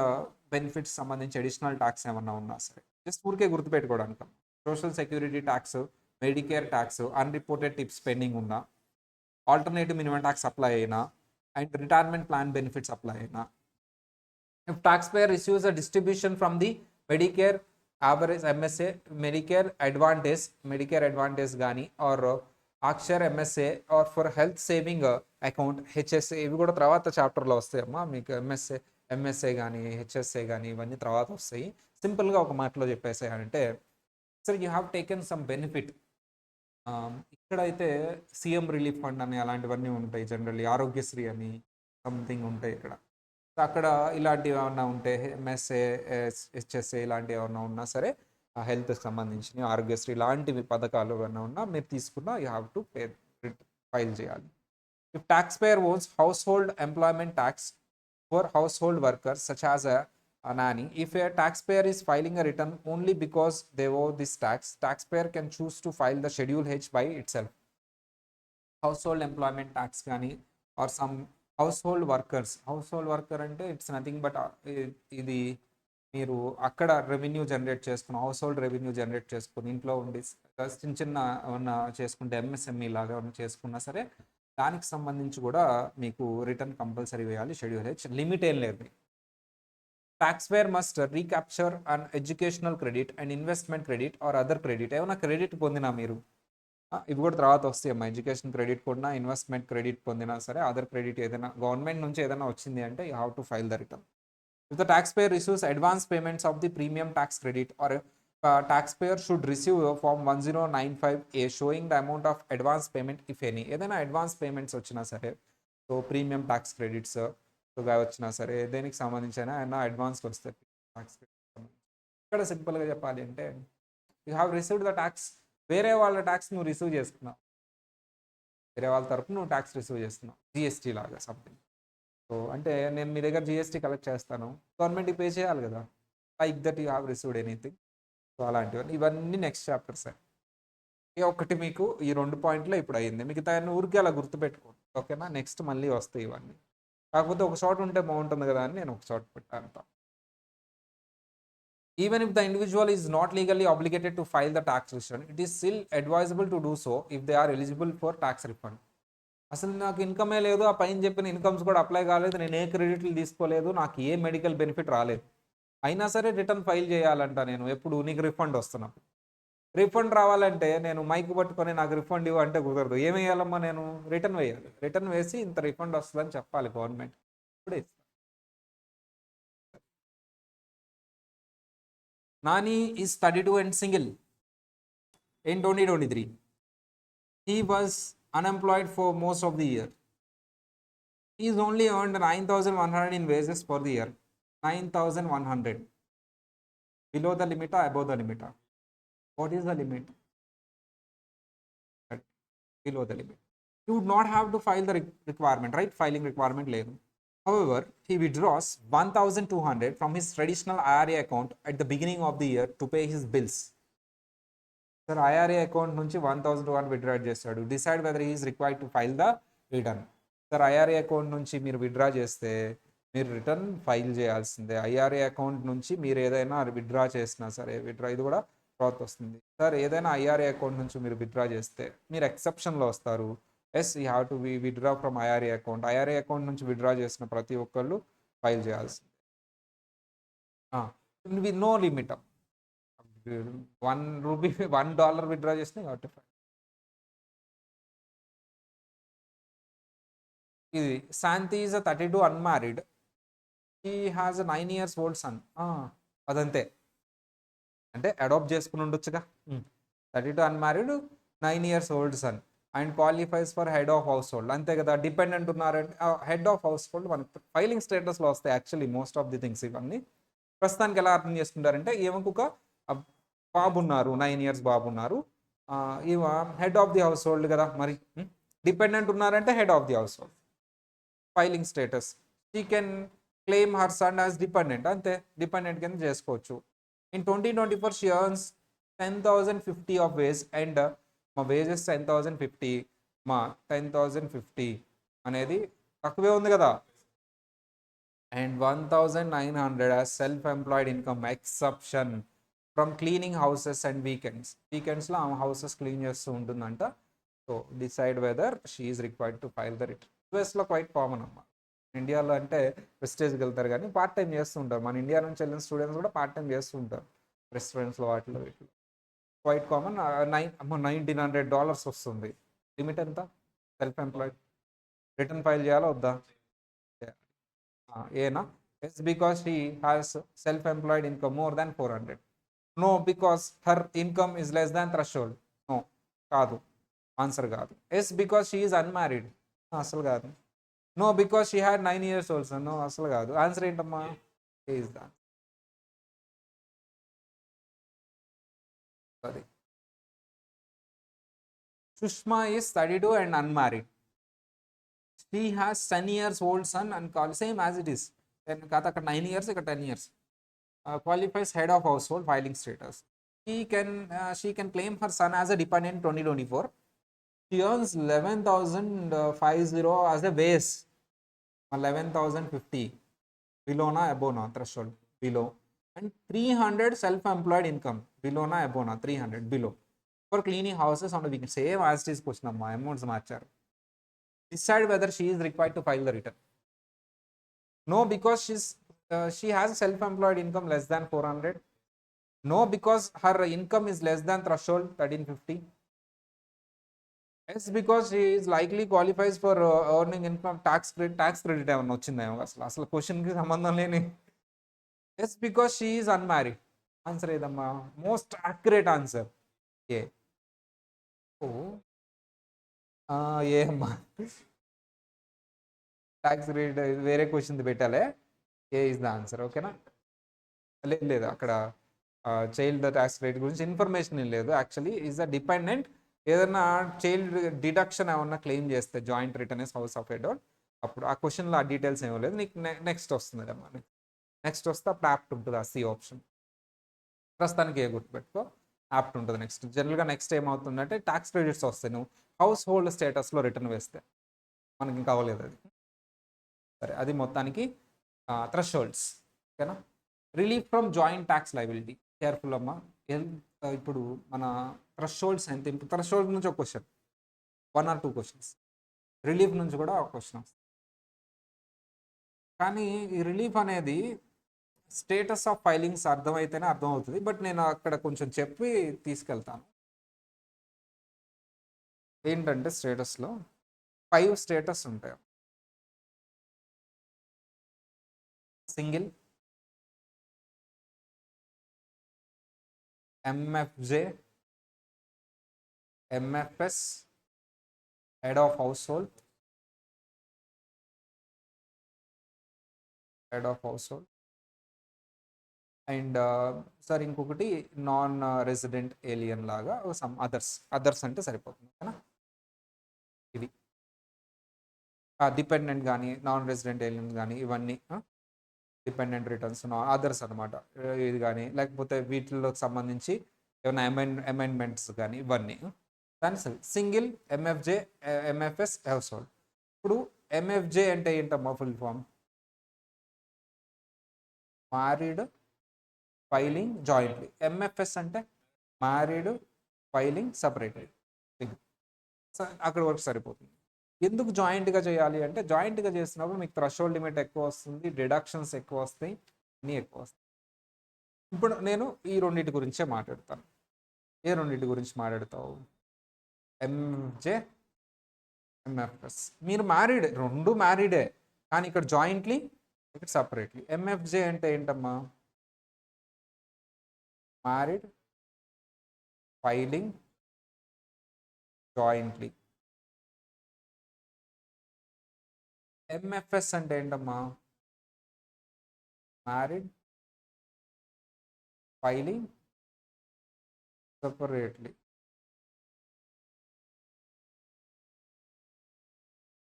బెనిఫిట్స్ సంబంధించి అడిషనల్ ట్యాక్స్ ఏమన్నా ఉన్నా సరే జస్ట్ ఊరికే గుర్తుపెట్టుకోవడానికి, social security tax, medicare tax, unreported tips pending ఉన్నా, ఆల్టర్నేటివ్ మినిమం ట్యాక్స్ అప్లై అయినా, and retirement plan benefits apply అయినా. If taxpayer receives a distribution from the Medicare average MSA, Medicare Advantage గానీ or Archer MSA or for health saving account HSA, ఇవి కూడా తర్వాత చాప్టర్లో వస్తాయమ్మా మీకు. MSA కానీ HSA కానీ ఇవన్నీ తర్వాత వస్తాయి. సింపుల్గా ఒక మాటలో చెప్పేసాయంటే, sir you have taken some benefit. ఇక్కడైతే సీఎం రిలీఫ్ ఫండ్ అని అలాంటివన్నీ ఉంటాయి, జనరల్లీ ఆరోగ్యశ్రీ అని సంథింగ్ ఉంటాయి ఇక్కడ. అక్కడ ఇలాంటివి ఏమన్నా ఉంటే MSA HSA ఇలాంటివి ఏమన్నా ఉన్నా సరే హెల్త్కి సంబంధించిన ఆరోగ్యశ్రీ లాంటివి పథకాలు ఏమైనా ఉన్నా మీరు తీసుకున్నా you have to pay file చేయాలి. If tax payer owns house hold employment tax for household workers such as a nanny, if a taxpayer is filing a return only because they owe this tax, taxpayer can choose to file the schedule H by itself. Household employment tax కానీ or some household worker అంటే it's nothing but ఇది మీరు అక్కడ revenue generate చేసుకుని house hold revenue generate చేసుకుని ఇంట్లో ఉండి చిన్న చిన్న ఏమన్నా చేసుకుంటే ఎంఎస్ఎంఈ లాగా ఏమన్నా చేసుకున్నా సరే దానికి సంబంధించి కూడా మీకు రిటర్న్ కంపల్సరీ వేయాలి షెడ్యూల్ హెచ్. లిమిట్ ఏం లేదు. Taxpayer must recapture an educational credit and investment credit or other credit. ఏమైనా క్రెడిట్ పొందినా మీరు ఇవి కూడా తర్వాత వస్తాయి అమ్మా. ఎడ్యుకేషన్ క్రెడిట్ పొందినా ఇన్వెస్ట్మెంట్ క్రెడిట్ పొందినా సరే అదర్ క్రెడిట్ ఏదైనా గవర్నమెంట్ నుంచి ఏదైనా వచ్చింది అంటే you have to file the return. If the taxpayer receives advance payments of the premium tax credit or taxpayer should receive form 1095A showing the amount of advance payment if any. ఏదైనా advance payments వచ్చినా సరే so premium tax credits వచ్చినా సరే దేనికి సంబంధించిన అయినా advance వస్తాయి tax credit. ఇక్కడ సింపుల్గా చెప్పాలి అంటే you have received the tax. వేరే వాళ్ళ ట్యాక్స్ నువ్వు రిసీవ్ చేసుకున్నావు, వేరే వాళ్ళ తరపు నువ్వు ట్యాక్స్ రిసీవ్ చేస్తున్నావు జిఎస్టీ లాగా సంథింగ్. సో అంటే నేను మీ దగ్గర జిఎస్టీ కలెక్ట్ చేస్తాను, గవర్నమెంట్కి పే చేయాలి కదా, like that you have received anything. So అలాంటివన్నీ ఇవన్నీ నెక్స్ట్ చాప్టర్స్. ఒకటి మీకు ఈ 2 పాయింట్లో ఇప్పుడు అయ్యింది, మిగతా ఊరికి అలా గుర్తుపెట్టుకోండి ఓకేనా. నెక్స్ట్ మళ్ళీ వస్తాయి ఇవన్నీ, కాకపోతే ఒక చోట ఉంటే బాగుంటుంది కదా అని నేను ఒక చోట పెట్టాను. Even if the individual is not legally obligated to file the tax return, it is still advisable to do so if they are eligible for tax refund. అసలు నాకు ఇన్కమే లేదు, ఆ పైన చెప్పిన ఇన్కమ్స్ కూడా అప్లై కాలేదు, నేను ఏ క్రెడిట్లు తీసుకోలేదు, నాకు ఏ మెడికల్ బెనిఫిట్ రాలేదు, అయినా సరే రిటర్న్ ఫైల్ చేయాలంట. నేను ఎప్పుడు నీకు రిఫండ్ వస్తున్నప్పుడు రిఫండ్ రావాలంటే నేను మైక్ పట్టుకొని నాకు రిఫండ్ ఇవ్వ అంటే కుదరదు. ఏం వేయాలమ్మా, నేను రిటర్న్ వేయాలి. రిటర్న్ వేసి ఇంత రిఫండ్ వస్తుందని చెప్పాలి గవర్నమెంట్, ఇప్పుడే. Nani is 32 and single in 2023. He was unemployed for most of the year. He is only earned 9,100 in wages for the year. 9,100. Below the limit or above the limit? What is the limit? Below the limit. You would not have to file the requirement, right? Filing requirement లేదు. However, he withdraws 1,200 from his traditional IRA account at the beginning of the year to pay his bills. Sir IRA account నుంచి 1,200 withdraw చేస్తాడు. Decide whether he is required to file the return. Sir IRA account నుంచి మీరు withdraw చేస్తే మీరు return file చేయాల్సిందే. IRA account నుంచి మీరు ఏదైనా విత్డ్రా చేసినా సరే, విత్డ్రా ఇది కూడా తర్వాత వస్తుంది. సార్ ఏదైనా ఐఆర్ఏ అకౌంట్ నుంచి మీరు విత్డ్రా చేస్తే మీరు ఎక్సెప్షన్లో వస్తారు. Yes you have to withdraw from IRA account. IRA account నుంచి విత్డ్రా చేసిన ప్రతి ఒక్కళ్ళు ఫైల్ చేయాల్సిందే. With no limit. $1 విత్డ్రా చేసినా కాబట్టి ఇది Shanti is 32 unmarried. He has 9 years old son. అదంతే, అంటే అడాప్ట్ చేసుకుని ఉండొచ్చుగా. 32 unmarried, 9 years old son and qualifies for head of house hold. అంతే కదా, డిపెండెంట్ ఉన్నారంటే హెడ్ ఆఫ్ హౌస్ హోల్డ్ మనకి ఫైలింగ్ స్టేటస్లో వస్తాయి actually most of the things. ఇవన్నీ ప్రస్తుతానికి ఎలా అర్థం చేసుకుంటారంటే ఈమెకు ఒక బాబు ఉన్నారు, 9 years బాబు ఉన్నారు, ఈమె head of the household కదా, మరి డిపెండెంట్ ఉన్నారంటే head of the household. Filing status she can claim her son as dependent, అంతే, డిపెండెంట్ కింద చేసుకోవచ్చు. In 2024 she earns 10,050 of wage and మా వేజెస్ 10,050, మా 10,050 అనేది తక్కువే ఉంది కదా. And 1,900 as self employed income exception from cleaning houses and వీకెండ్స్లో ఆమె హౌసెస్ క్లీన్ చేస్తూ ఉంటుందంట. So decide whether she is required to file the return. యూఎస్లో క్వైట్ కామన్ అమ్మ. ఇండియాలో అంటే ప్రెస్టేజ్కి వెళ్తారు కానీ పార్ట్ టైం చేస్తూ ఉంటారు. మన ఇండియా నుంచి వెళ్ళిన స్టూడెంట్స్ కూడా పార్ట్ టైం చేస్తూ ఉంటారు రెస్టారెంట్స్లో వాటిలో వీటిలో. Quite common. $1,900 వస్తుంది. లిమిట్ ఎంత సెల్ఫ్ ఎంప్లాయిడ్? రిటర్న్ ఫైల్ చేయాలా వద్దా? ఏనా? Yes because she has self employed income more than 400. No because her income is less than threshold. No, కాదు, ఆన్సర్ కాదు. Yes because she is unmarried. అసలు కాదు. No because she had 9 years old son. No, అసలు కాదు. Answer ఏంటమ్మా? Is the అది. Sushma is 32 and unmarried. She has 10 years old son and same as it is. కాదు అక్కడ 9 years, ఇక్కడ 10 years. Qualifies head of household filing status. She can claim her son as a dependent 2024. She earns 11,050 as a base. 11,050 below na above na threshold below, and 300 self-employed income below na above na 300 below for cleaning houses on the weekend. Same as it is question amma amounts marcharu. Decide whether she is required to file the return. No, because she has self-employed income less than 400. No, because her income is less than threshold 1350. Yes, because she is likely qualifies for earning income tax credit ఏమన్నా వచ్చిందేమో అసలు క్వశ్చన్కి సంబంధం లేని. Yes, because she is unmarried. Answer ఏదమ్మా? Most accurate answer A. Oh A అమ్మా, tax credit వేరే question పెట్టాలే. A is the answer. ఓకేనా? లేదు అక్కడ చైల్డ్ ట్యాక్స్ క్రెడిట్ గురించి ఇన్ఫర్మేషన్ ఏం లేదు. Actually is the dependent. ఏదైనా చైల్డ్ డిడక్షన్ ఏమన్నా క్లెయిమ్ చేస్తే joint return is house of adult, అప్పుడు ఆ క్వశ్చన్లో ఆ డీటెయిల్స్ ఏమో లేదు. నీకు నెక్స్ట్ వస్తుంది అమ్మా. నెక్స్ట్ వస్తే అప్పుడు యాప్ట్ ఉంటుంది ఆ సి ఆప్షన్. ప్రస్తుతానికి ఏ గుర్తుపెట్టుకో, యాప్ట్ ఉంటుంది. నెక్స్ట్ జనరల్గా నెక్స్ట్ ఏమవుతుందంటే ట్యాక్స్ క్రెడిట్స్ వస్తాయి నువ్వు హౌస్ హోల్డ్ స్టేటస్లో రిటర్న్ వేస్తే. మనకి ఇంకా అవ్వలేదు అది. సరే, అది మొత్తానికి థ్రెషోల్డ్స్. ఓకేనా? Relief from joint tax liability. Careful అమ్మా. ఇప్పుడు మన థ్రెషోల్డ్స్ ఎంత? థ్రెషోల్డ్ నుంచి ఒక క్వశ్చన్, 1 or 2 క్వశ్చన్స్. రిలీఫ్ నుంచి కూడా ఒక క్వశ్చన్ వస్తుంది. కానీ ఈ రిలీఫ్ అనేది స్టేటస్ ఆఫ్ ఫైలింగ్స్ అర్థమైతేనే అర్థమవుతుంది. బట్ నేను అక్కడ కొంచెం చెప్పి తీసుకెళ్తాను. ఏంటంటే స్టేటస్లో 5 స్టేటస్ ఉంటాయి. Single, MFJ, MFS, head of house hold, and sir ఇంకొకటి నాన్ రెసిడెంట్ ఏలియన్ లాగా సమ్ అదర్స్ అంటే సరిపోతుంది. ఓకేనా? ఇవి డిపెండెంట్ కానీ నాన్ రెసిడెంట్ ఏలియన్ కానీ ఇవన్నీ డిపెండెంట్ రిటర్న్స్ అదర్స్ అనమాట. ఇది కానీ లేకపోతే వీటిలోకి సంబంధించి ఏమైనా అమెండ్మెంట్స్ కానీ ఇవన్నీ దాని single, MFJ, MFS, household. ఇప్పుడు ఎంఎఫ్జే అంటే ఏంటమ్మా? Full form married filing jointly. MFS అంటే మ్యారీడ్ ఫైలింగ్ సపరేట్లీ. అక్కడ వరకు సరిపోతుంది. ఎందుకు జాయింట్గా చేయాలి అంటే జాయింట్గా చేసినప్పుడు మీకు థ్రెషోల్డ్ లిమిట్ ఎక్కువ వస్తుంది, డిడక్షన్స్ ఎక్కువ వస్తాయి, అన్నీ ఎక్కువ వస్తాయి. ఇప్పుడు నేను ఈ రెండింటి గురించే మాట్లాడతాను. ఏ రెండింటి గురించి మాట్లాడతావు? ఎంజే, ఎంఎఫ్ఎస్. మీరు మ్యారీడ్, రెండు మ్యారీడే, కానీ ఇక్కడ జాయింట్లీ, ఇక్కడ సపరేట్లీ. ఎంఎఫ్జే అంటే ఏంటమ్మా? Married filing jointly. ఎంఎఫ్ఎస్ అంటే ఏంటమ్మా? Married filing separately.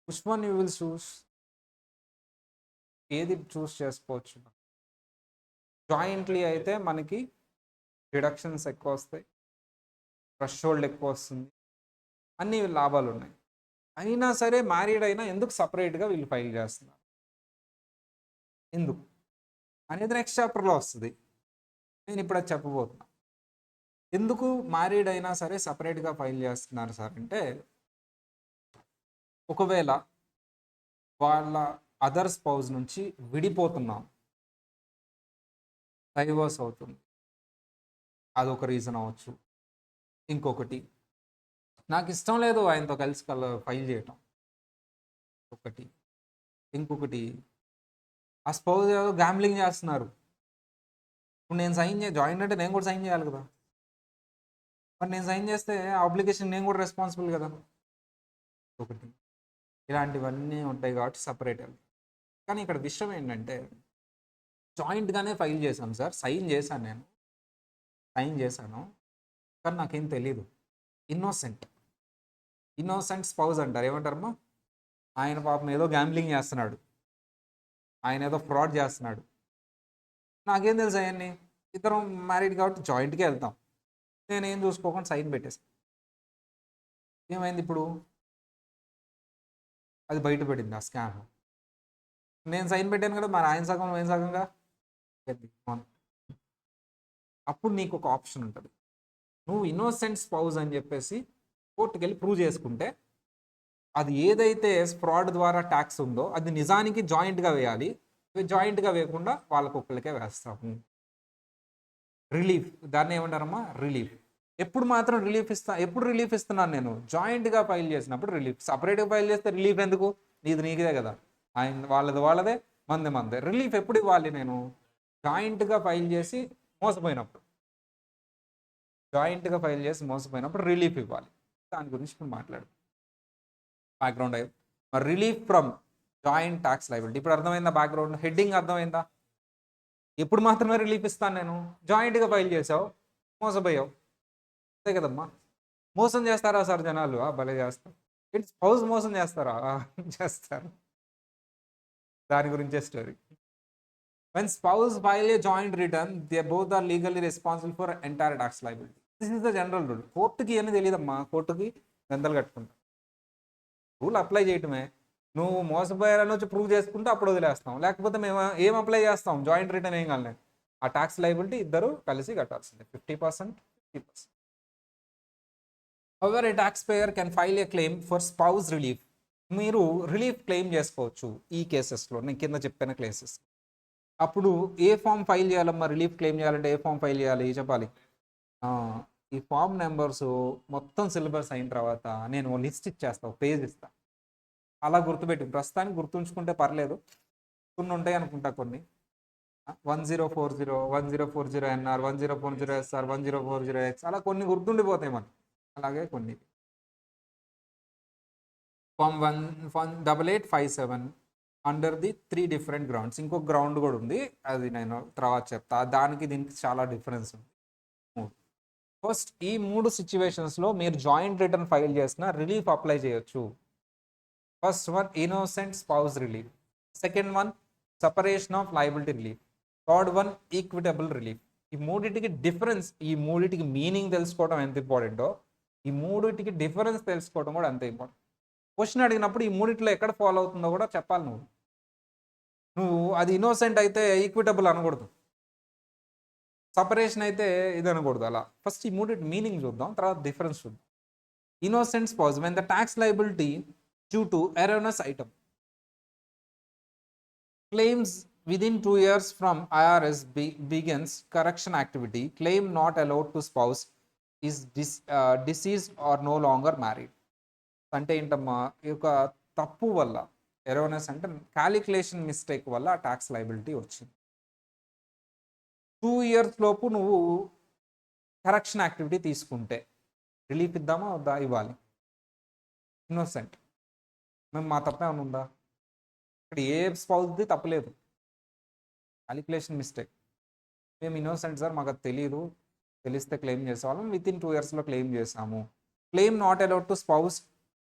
which one you will choose? ఏది చూస్ చేసుకోవచ్చు? జాయింట్లీ అయితే మనకి డిడక్షన్స్ ఎక్కువ వస్తాయి, థ్రెషోల్డ్ ఎక్కువ వస్తుంది, అన్ని లాభాలు ఉన్నాయి. అయినా సరే మ్యారీడ్ అయినా ఎందుకు సపరేట్గా వీళ్ళు ఫైల్ చేస్తున్నారు, ఎందుకు అనేది నెక్స్ట్ చాప్టర్లో వస్తుంది. నేను ఇప్పుడు అది చెప్పబోతున్నా. ఎందుకు మ్యారీడ్ అయినా సరే సపరేట్గా ఫైల్ చేస్తున్నారు సార్ అంటే, ఒకవేళ వాళ్ళ అదర్ స్పౌజ్ నుంచి విడిపోతున్నాం, డైవర్స్ అవుతుంది, అదొక రీజన్ అవ్వచ్చు. ఇంకొకటి, నాకు ఇష్టం లేదు ఆయనతో కలిసి ఫైల్ చేయటం ఒకటి. ఇంకొకటి, ఆ స్పౌజ్ ఏదో గ్యాంబ్లింగ్ చేస్తున్నారు, ఇప్పుడు నేను సైన్ జాయిన్ అంటే నేను కూడా సైన్ చేయాలి కదా, మరి నేను సైన్ చేస్తే అప్లికేషన్ నేను కూడా రెస్పాన్సిబుల్ కదా, ఒకటి. ఇలాంటివన్నీ ఉంటాయి కాబట్టి సపరేట్. కానీ ఇక్కడ విషయం ఏంటంటే జాయింట్గానే ఫైల్ చేశాను సార్, సైన్ చేశాను, నేను సైన్ చేశాను, కానీ నాకేం తెలియదు. ఇన్నోసెంట్ స్పౌజ్ అంటారు. ఏమంటారమ్మా? ఆయన పాపం ఏదో గ్యాంబ్లింగ్ చేస్తున్నాడు, ఆయన ఏదో ఫ్రాడ్ చేస్తున్నాడు. నాకేం తెలుసు అవన్నీ? ఇద్దరం మ్యారీడ్ కాబట్టి జాయింట్గా వెళ్తాం. నేనేం చూసుకోకుండా సైన్ పెట్టేసి ఏమైంది ఇప్పుడు? అది బయటపడింది ఆ స్కామ్. నేను సైన్ పెట్టాను కదా, మరి ఆయన సగం ఆయన సగంగా. అప్పుడు నీకు ఒక ఆప్షన్ ఉంటుంది. నువ్వు ఇన్నోసెంట్ స్పౌజ్ అని చెప్పేసి కోర్టుకి వెళ్ళి ప్రూవ్ చేసుకుంటే అది ఏదైతే ఫ్రాడ్ ద్వారా ట్యాక్స్ ఉందో అది నిజానికి జాయింట్గా వేయాలి. జాయింట్గా వేయకుండా వాళ్ళకొక్కరికే వేస్తాము. రిలీఫ్, దాన్ని ఏమంటారమ్మా? రిలీఫ్. ఎప్పుడు రిలీఫ్ ఇస్తున్నాను నేను? జాయింట్గా ఫైల్ చేసినప్పుడు రిలీఫ్. సపరేట్గా ఫైల్ చేస్తే రిలీఫ్ ఎందుకు? నీదే కదా. ఆయన వాళ్ళదే, మందే. రిలీఫ్ ఎప్పుడు ఇవ్వాలి నేను? జాయింట్గా ఫైల్ చేసి మోసపోయినప్పుడు రిలీఫ్ ఇవ్వాలి. దాని గురించి ఇప్పుడు మాట్లాడు. బ్యాక్గ్రౌండ్ అయ్యి మరి relief from joint tax liability. ఇప్పుడు అర్థమైందా? బ్యాక్గ్రౌండ్ హెడ్డింగ్ అర్థమైందా? ఎప్పుడు మాత్రమే రిలీఫ్ ఇస్తాను నేను? జాయింట్గా ఫైల్ చేసావు, మోసపోయావు, అంతే కదమ్మా. మోసం చేస్తారా సార్ జనాలు? భలే చేస్తారు. ఇట్స్ హౌస్ మోసం చేస్తారా? చేస్తారు. దాని గురించే story. When spouse file a joint return, they both are legally responsible for entire tax liability. This is the general rule. కోర్టుకి ఏమీ తెలియదమ్మా, కోర్టుకి గంతలు కట్టుకుంటా. రూల్ అప్లై చేయటమే. నువ్వు మోసపోయారని వచ్చి ప్రూవ్ చేసుకుంటే అప్పుడు వదిలేస్తాం, లేకపోతే మేము ఏం అప్లై చేస్తాం? జాయింట్ రిటర్న్ ఏం కాలేదు. ఆ ట్యాక్స్ లయబిలిటీ ఇద్దరు కలిసి కట్టాల్సిందే, 50%, 50%. However, a taxpayer can file a claim for spouse relief. మీరు రిలీఫ్ క్లెయిమ్ చేసుకోవచ్చు ఈ కేసెస్లో, నేను కింద చెప్పిన కేసెస్. అప్పుడు ఏ ఫామ్ ఫైల్ చేయాలమ్మా? రిలీఫ్ క్లెయిమ్ చేయాలంటే ఏ ఫామ్ ఫైల్ చేయాలి చెప్పాలి. ఈ ఫామ్ నెంబర్స్ మొత్తం సిలబస్ అయిన తర్వాత నేను లిస్ట్ ఇచ్చేస్తాను, పేజ్ ఇస్తాను. అలా గుర్తుపెట్టి ప్రస్తుతానికి గుర్తుంచుకుంటే పర్లేదు, కొన్ని ఉంటాయి అనుకుంటా కొన్ని. 1040, 1040 NR, 1040 SR, 1040 X, అలా కొన్ని గుర్తుండిపోతాయి మనకి. అలాగే కొన్ని form 18857 under the 3 different grounds. ఇంకొక గ్రౌండ్ కూడా ఉంది, అది నేను తర్వాత చెప్తా. దానికి దీనికి చాలా డిఫరెన్స్ ఉంది. ఫస్ట్, ఈ 3 సిచ్యువేషన్స్లో మీరు జాయింట్ రిటర్న్ ఫైల్ చేసిన రిలీఫ్ అప్లై చేయొచ్చు. First one, innocent spouse relief. Second one, separation of liability relief. Third one, equitable relief. ఈ మూడింటికి డిఫరెన్స్, ఈ మూడింటికి మీనింగ్ తెలుసుకోవడం ఎంత ఇంపార్టెంటో, ఈ మూడింటికి డిఫరెన్స్ తెలుసుకోవడం కూడా అంతే ఇంపార్టెంట్. క్వశ్చన్ అడిగినప్పుడు ఈ మూడిట్లో ఎక్కడ ఫాలో అవుతుందో కూడా చెప్పాలి. నువ్వు అది ఇన్నోసెంట్ అయితే ఈక్విటబుల్ అనకూడదు, సపరేషన్ అయితే ఇది అనకూడదు. అలా ఫస్ట్ ఈ మూడింటి మీనింగ్ చూద్దాం, తర్వాత డిఫరెన్స్ చూద్దాం. Innocent spouse, when the tax liability due to erroneous item claims within 2 years from IRS begins correction activity, claim not allowed to spouse is deceased or no longer married. అంటే ఏంటమ్మా? ఈ యొక్క తప్పు వల్ల, ఎరోనస్ అంటే క్యాలిక్యులేషన్ మిస్టేక్ వల్ల tax liability వచ్చింది. 2 years లోపు నువ్వు కరెక్షన్ యాక్టివిటీ తీసుకుంటే రిలీఫ్ ఇద్దామా వద్దా? ఇవ్వాలి. ఇన్నోసెంట్, మేము మా తప్పే ఏమైనా ఉందా? ఇక్కడ ఏ స్పౌస్ది తప్పలేదు, క్యాలిక్యులేషన్ మిస్టేక్. మేము ఇన్నోసెంట్ సార్, మాకు అది తెలియదు, తెలిస్తే క్లెయిమ్ చేసేవాళ్ళం, వితిన్ 2 yearsలో క్లెయిమ్ చేసాము. Claim not allowed to spouse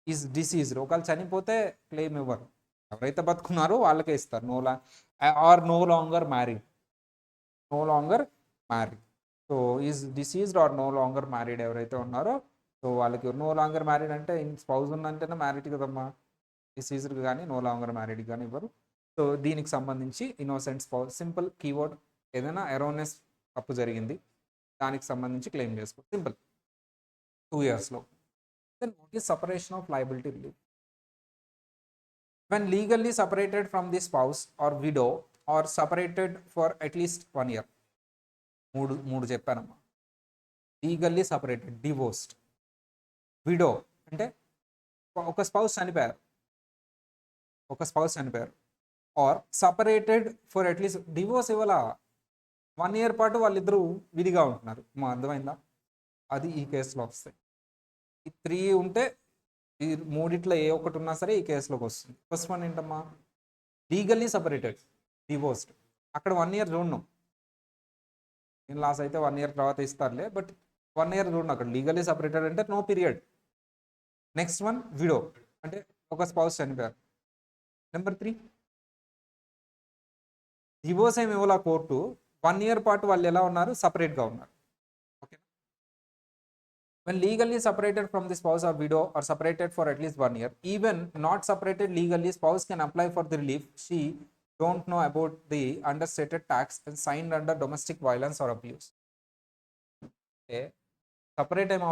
is deceased. ఒకవేళ చనిపోతే క్లెయిమ్ ఇవ్వరు, ఎవరైతే బతుకున్నారో వాళ్ళకే ఇస్తారు. No longer married. So is deceased or no longer married ఎవరైతే ఉన్నారో, సో వాళ్ళకి నో లాంగర్ మ్యారీడ్ అంటే స్పౌజ్ ఉందంటేనే మ్యారీడ్ కదమ్మా. డిసీజ్డ్ కానీ నో లాంగర్ మ్యారీడ్ కానీ ఇవ్వరు. సో దీనికి సంబంధించి ఇన్నోసెంట్ స్పౌజ్, సింపుల్ కీవర్డ్, ఏదైనా ఎరోనెస్ తప్పు జరిగింది దానికి సంబంధించి క్లెయిమ్ చేసుకో, సింపుల్, 2 yearsలో. Then what is separation of liability relief? when legally separated from the spouse or widow or separated for at least 1 year. మూడు చెప్పానమ్మా. Legally separated, divorced. విడో అంటే ఒక స్పౌస్ చనిపోయారు, or separated for at least, divorce ఇవ్వాల 1 year పాటు వాళ్ళిద్దరూ విడిగా ఉంటున్నారు. అర్థమైందా? అది ఈ కేసులో వస్తాయి. ఈ 3 ఉంటే, ఈ మూడిట్లో ఏ ఒక్కటి ఉన్నా సరే ఈ కేసులోకి వస్తుంది. ఫస్ట్ వన్ ఏంటమ్మా? Legally separated, divorced. అక్కడ 1 year చూడను, ఇన్ లాస్ అయితే 1 year తర్వాత ఇస్తారులే, బట్ 1 ఇయర్ చూడండి అక్కడ లీగల్లీ సపరేటెడ్ అంటే no period. Next one widow అంటే ఒక స్పౌస్ చనిపోయారు. నెంబర్ 3 డివోర్స్ ఏమి ఇవ్వాల కోర్టు, 1 ఇయర్ పాటు వాళ్ళు ఎలా ఉన్నారు, సపరేట్గా ఉన్నారు. Okay, when legally separated from the spouse or widow or separated for at least 1 year, even not separated legally, spouse can apply for the relief she don't know about the understated tax and signed under domestic violence or abuse. Okay, separate ఏం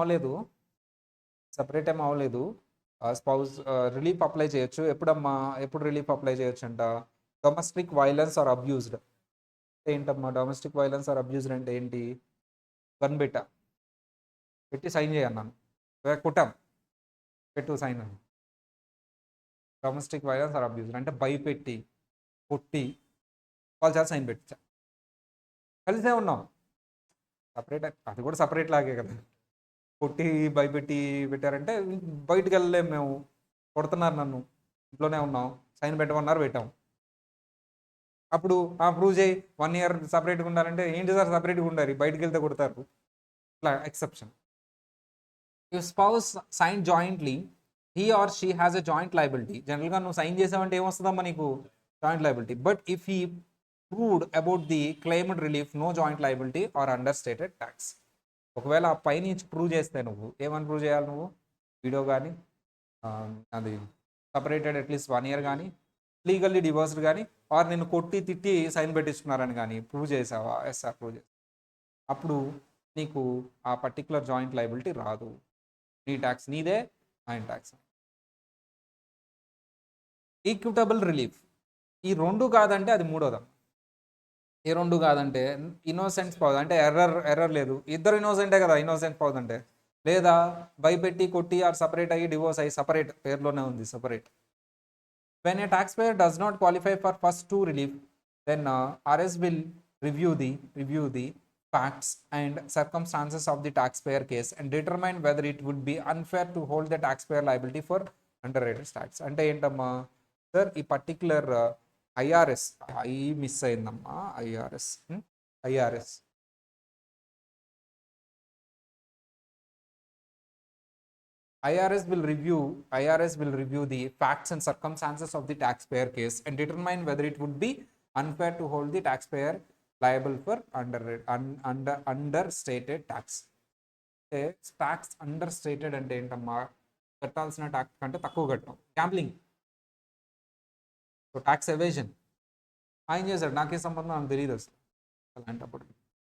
అవ్వలేదు, spouse relief apply చేయొచ్చు. ఎప్పుడు relief apply చేయొచ్చు అంట, domestic violence are abused. ఏంటమ్మా domestic violence are abused అంటే ఏంటి, gun పెట్టి సైన్ చేయన్నాను, కుట్టాం పెట్టు సైన్ అని. డొమెస్టిక్ వైలెన్స్ ఆర్ అబ్యూజ్డ్ అంటే భయపెట్టి కొట్టి వాళ్ళ చేత సైన్ పెట్టించా, కలిసే ఉన్నాం, సపరేట్ అది కూడా సపరేట్ లాగే కదా. కొట్టి భయపెట్టి పెట్టారంటే బయటికి వెళ్ళలేము మేము, కొడుతున్నారు నన్ను, ఇంట్లోనే ఉన్నాం, సైన్ పెట్టమన్నారు పెట్టాం. అప్పుడు ప్రూవ్ చేయి 1 ఇయర్ సపరేట్గా ఉండాలంటే ఏంటి సార్ సపరేట్గా ఉండాలి, బయటికి వెళ్తే కొడతారు, ఇట్లా exception. If spouse sign jointly he or she has a joint liability. జనరల్గా నువ్వు సైన్ చేసావంటే ఏమొస్తుందమ్మా నీకు, joint liability. But if he proved about the claimed relief no joint liability or under stated tax. ఒకవేళ ఆ పైనుంచి ప్రూవ్ చేస్తే నువ్వు ఏమని ప్రూవ్ చేయాలి, నువ్వు వీడియో కానీ అది సపరేటెడ్ అట్లీస్ట్ 1 ఇయర్ కానీ లీగల్లీ డివోర్స్డ్ కానీ ఆర్ నేను కొట్టి తిట్టి సైన్ పెట్టించుకున్నారని కానీ ప్రూవ్ చేసావా, ఎస్ఆర్ ప్రూవ్ చేసా, అప్పుడు నీకు ఆ పర్టికులర్ జాయింట్ లయబిలిటీ రాదు. నీ ట్యాక్స్ నీదే, ఆయన ట్యాక్స్. ఈక్విటబుల్ రిలీఫ్ ఈ 2 కాదంటే అది 3వది. ఈ 2 కాదంటే ఇన్నోసెంట్ స్పౌజ్ అంటే ఎర్రర్ లేదు, ఇద్దరు ఇన్నోసెంటే కదా ఇన్నోసెంట్ స్పౌజ్ అంటే, లేదా భయపెట్టి కొట్టి ఆర్ సపరేట్ అయ్యి డివోర్స్ అయ్యి సపరేట్, పేరులోనే ఉంది separate. When a tax payer does not qualify for first 2 relief then RS will review the facts and circumstances of the taxpayer case and determine whether it would be unfair to hold the taxpayer liability for underrated tax. అంటే ఏంటమ్మా sir, ఈ particular IRS miss అయిందమ్మా, IRS will review the facts and circumstances of the taxpayer case and determine whether it would be unfair to hold the taxpayer liable for understated tax. Tax under stated అంటే ఏంటమ్మా, కట్టాల్సిన tax కంటే తక్కువ కట్టడం, gambling, so tax evasion. ఆయన చేశాడు, నాకే సంబంధం, నాకు తెలియదు అసలు. అలాంటప్పుడు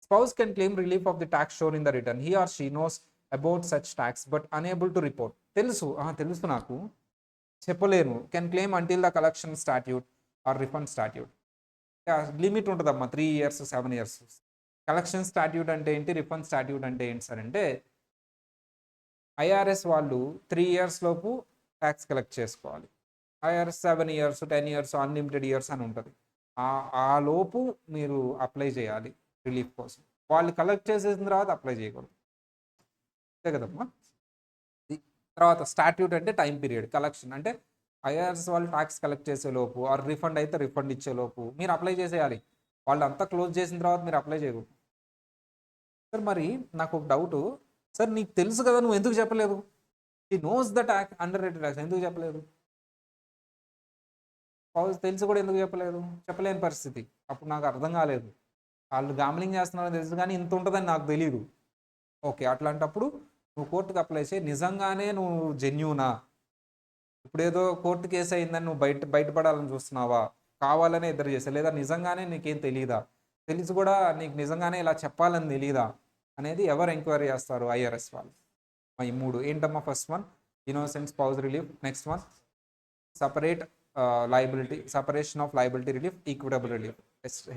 spouse can claim relief of the tax shown in the return he or she knows about such tax but unable to report. తెలుసు నాకు, చెప్పలేను. Can claim until the collection statute or refund statute. Limit ఉంటుందమ్మా, 3 years 7 years. Collection statute అంటే ఏంటి, refund statute అంటే ఏంటి sir అంటే, IRS వాళ్ళు 3 years లోపు ట్యాక్స్ కలెక్ట్ చేసుకోవాలి. IRS 7 years 10 years unlimited years అని ఉంటుంది. ఆ లోపు మీరు అప్లై చేయాలి రిలీఫ్ కోసం. వాళ్ళు కలెక్ట్ చేసేసిన తర్వాత అప్లై చేయకూడదు, అంతే కదమ్మా. తర్వాత స్టాట్యూట్ అంటే టైం పీరియడ్, కలెక్షన్ అంటే IRS వాళ్ళు ట్యాక్స్ కలెక్ట్ చేసే లోపు ఆర్ రిఫండ్ అయితే రిఫండ్ ఇచ్చే లోపు మీరు అప్లై చేసేయాలి. వాళ్ళు అంతా క్లోజ్ చేసిన తర్వాత మీరు అప్లై చేయకూడదు. సార్ మరి నాకు ఒక డౌట్ సార్, నీకు తెలుసు కదా, నువ్వు ఎందుకు చెప్పలేదు, ఈ knows the tax under rated tax ఎందుకు చెప్పలేదు, తెలిసి కూడా ఎందుకు చెప్పలేని పరిస్థితి. అప్పుడు నాకు అర్థం కాలేదు, వాళ్ళు గ్యాంబ్లింగ్ చేస్తున్నారని తెలుసు కానీ ఇంత ఉంటుందని నాకు తెలియదు. ఓకే, అట్లాంటప్పుడు నువ్వు కోర్టుకు అప్లై చేయి. నిజంగానే నువ్వు జెన్యూనా, ఇప్పుడు ఏదో కోర్టు కేసు అయిందని నువ్వు బయటపడాలని చూస్తున్నావా, కావాలనే ఇద్దరు చేసా, లేదా నిజంగానే నీకేం తెలియదా, తెలిసి కూడా నీకు నిజంగానే ఇలా చెప్పాలని తెలియదా అనేది ఎవరు ఎంక్వైరీ చేస్తారు, IRS వాళ్ళు. ఈ 3 ఏంటమ్మా, first one innocent spouse relief, next one separation of liability relief, equitable relief.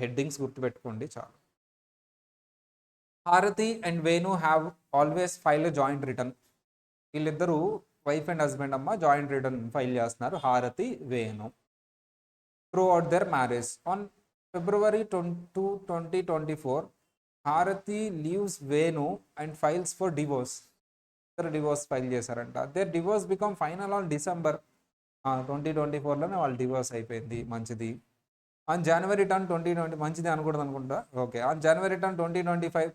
Headings గుర్తుపెట్టుకోండి చాలు. Harathi and Venu have always file joint return. వీళ్ళిద్దరూ వైఫ్ అండ్ హస్బెండ్ అమ్మ, జాయింట్ రిటర్న్ ఫైల్ చేస్తున్నారు, Harathi Venu. Throughout their marriage on February 22, 2024 Harathi leaves Venu and files for divorce. Divorce file చేశారంట. Their divorce become final on December 2024లోనే వాళ్ళు divorce అయిపోయింది, మంచిది. On January 10, 2020 మంచిది అనకూడదు అనుకుంటా, okay. On January 10, 2025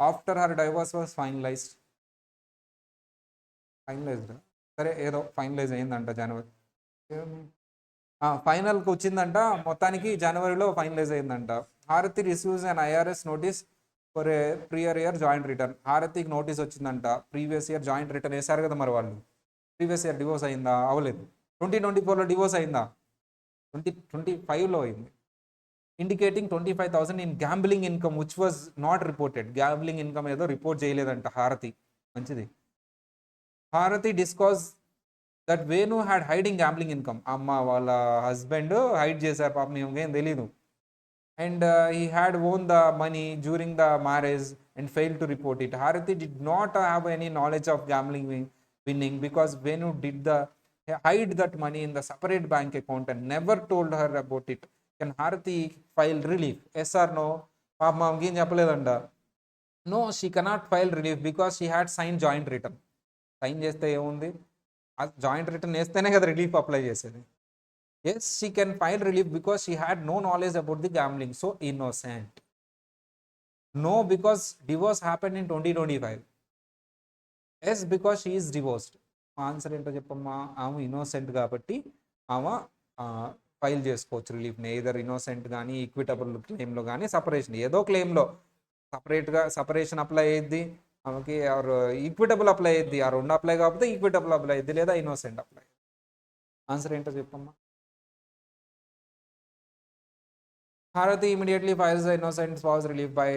after her divorce was finalised. సరే ఏదో ఫైనలైజ్ అయిందంట జనవరి. ఫైనల్కి వచ్చిందంట, మొత్తానికి జనవరిలో ఫైనలైజ్ అయిందంట. Harathi receives and IRS notice for a prior year joint return. హారతికి నోటీస్ వచ్చిందంట, ప్రీవియస్ ఇయర్ జాయింట్ రిటర్న్ వేశారు కదా మరి వాళ్ళు. ప్రీవియస్ ఇయర్ డివోర్స్ అయిందా? అవ్వలేదు. 2024లో డివోర్స్ అయిందా? 2025లో అయింది. Indicating 25,000 in gambling income which was not reported. Gambling income ఏదో రిపోర్ట్ చేయలేదంట హారతి. మంచిది. హారతి discuss that Venu had hiding gambling income. అమ్మ వాళ్ళ హస్బెండ్ హైడ్ చేశారు పాపం, ఏం తెలీదు. And he had won the money during the marriage and failed to report it. Harati did not have any knowledge of gambling winning because Venu did hide that money in the separate bank account and never told her about it. Can Harati file relief? Yes or no? పాపం ఆమెకి ఏం చెప్పలేదంట. No, she cannot file relief because she had signed joint return. Sign చేస్తే ఏముంది, joint return వేస్తేనే కదా relief apply చేసేది. Yes, she can file relief because she had no knowledge about the gambling. So innocent. No, because divorce happened in 2025. Yes, because she is divorced. Answer ఏంటో చెప్పమ్మా. ఆమె innocent కాబట్టి ఆమె file చేసుకోవచ్చు రిలీఫ్ని. Either innocent కానీ, equitable క్లెయిమ్లో కానీ, separation ఏదో క్లెయిమ్లో సపరేట్గా సపరేషన్ అప్లై అయ్యిద్ది ఆమెకి, ఆర్ ఈక్విటబుల్ అప్లై అయ్యిద్ది. ఆ రెండు అప్లై కాకపోతే ఈక్విటబుల్ అప్లై అయ్యిద్ది, లేదా ఇన్నోసెంట్ అప్లై. ఆన్సర్ ఏంటో చెప్పమ్మా. Harati immediately files the innocent spouse relief by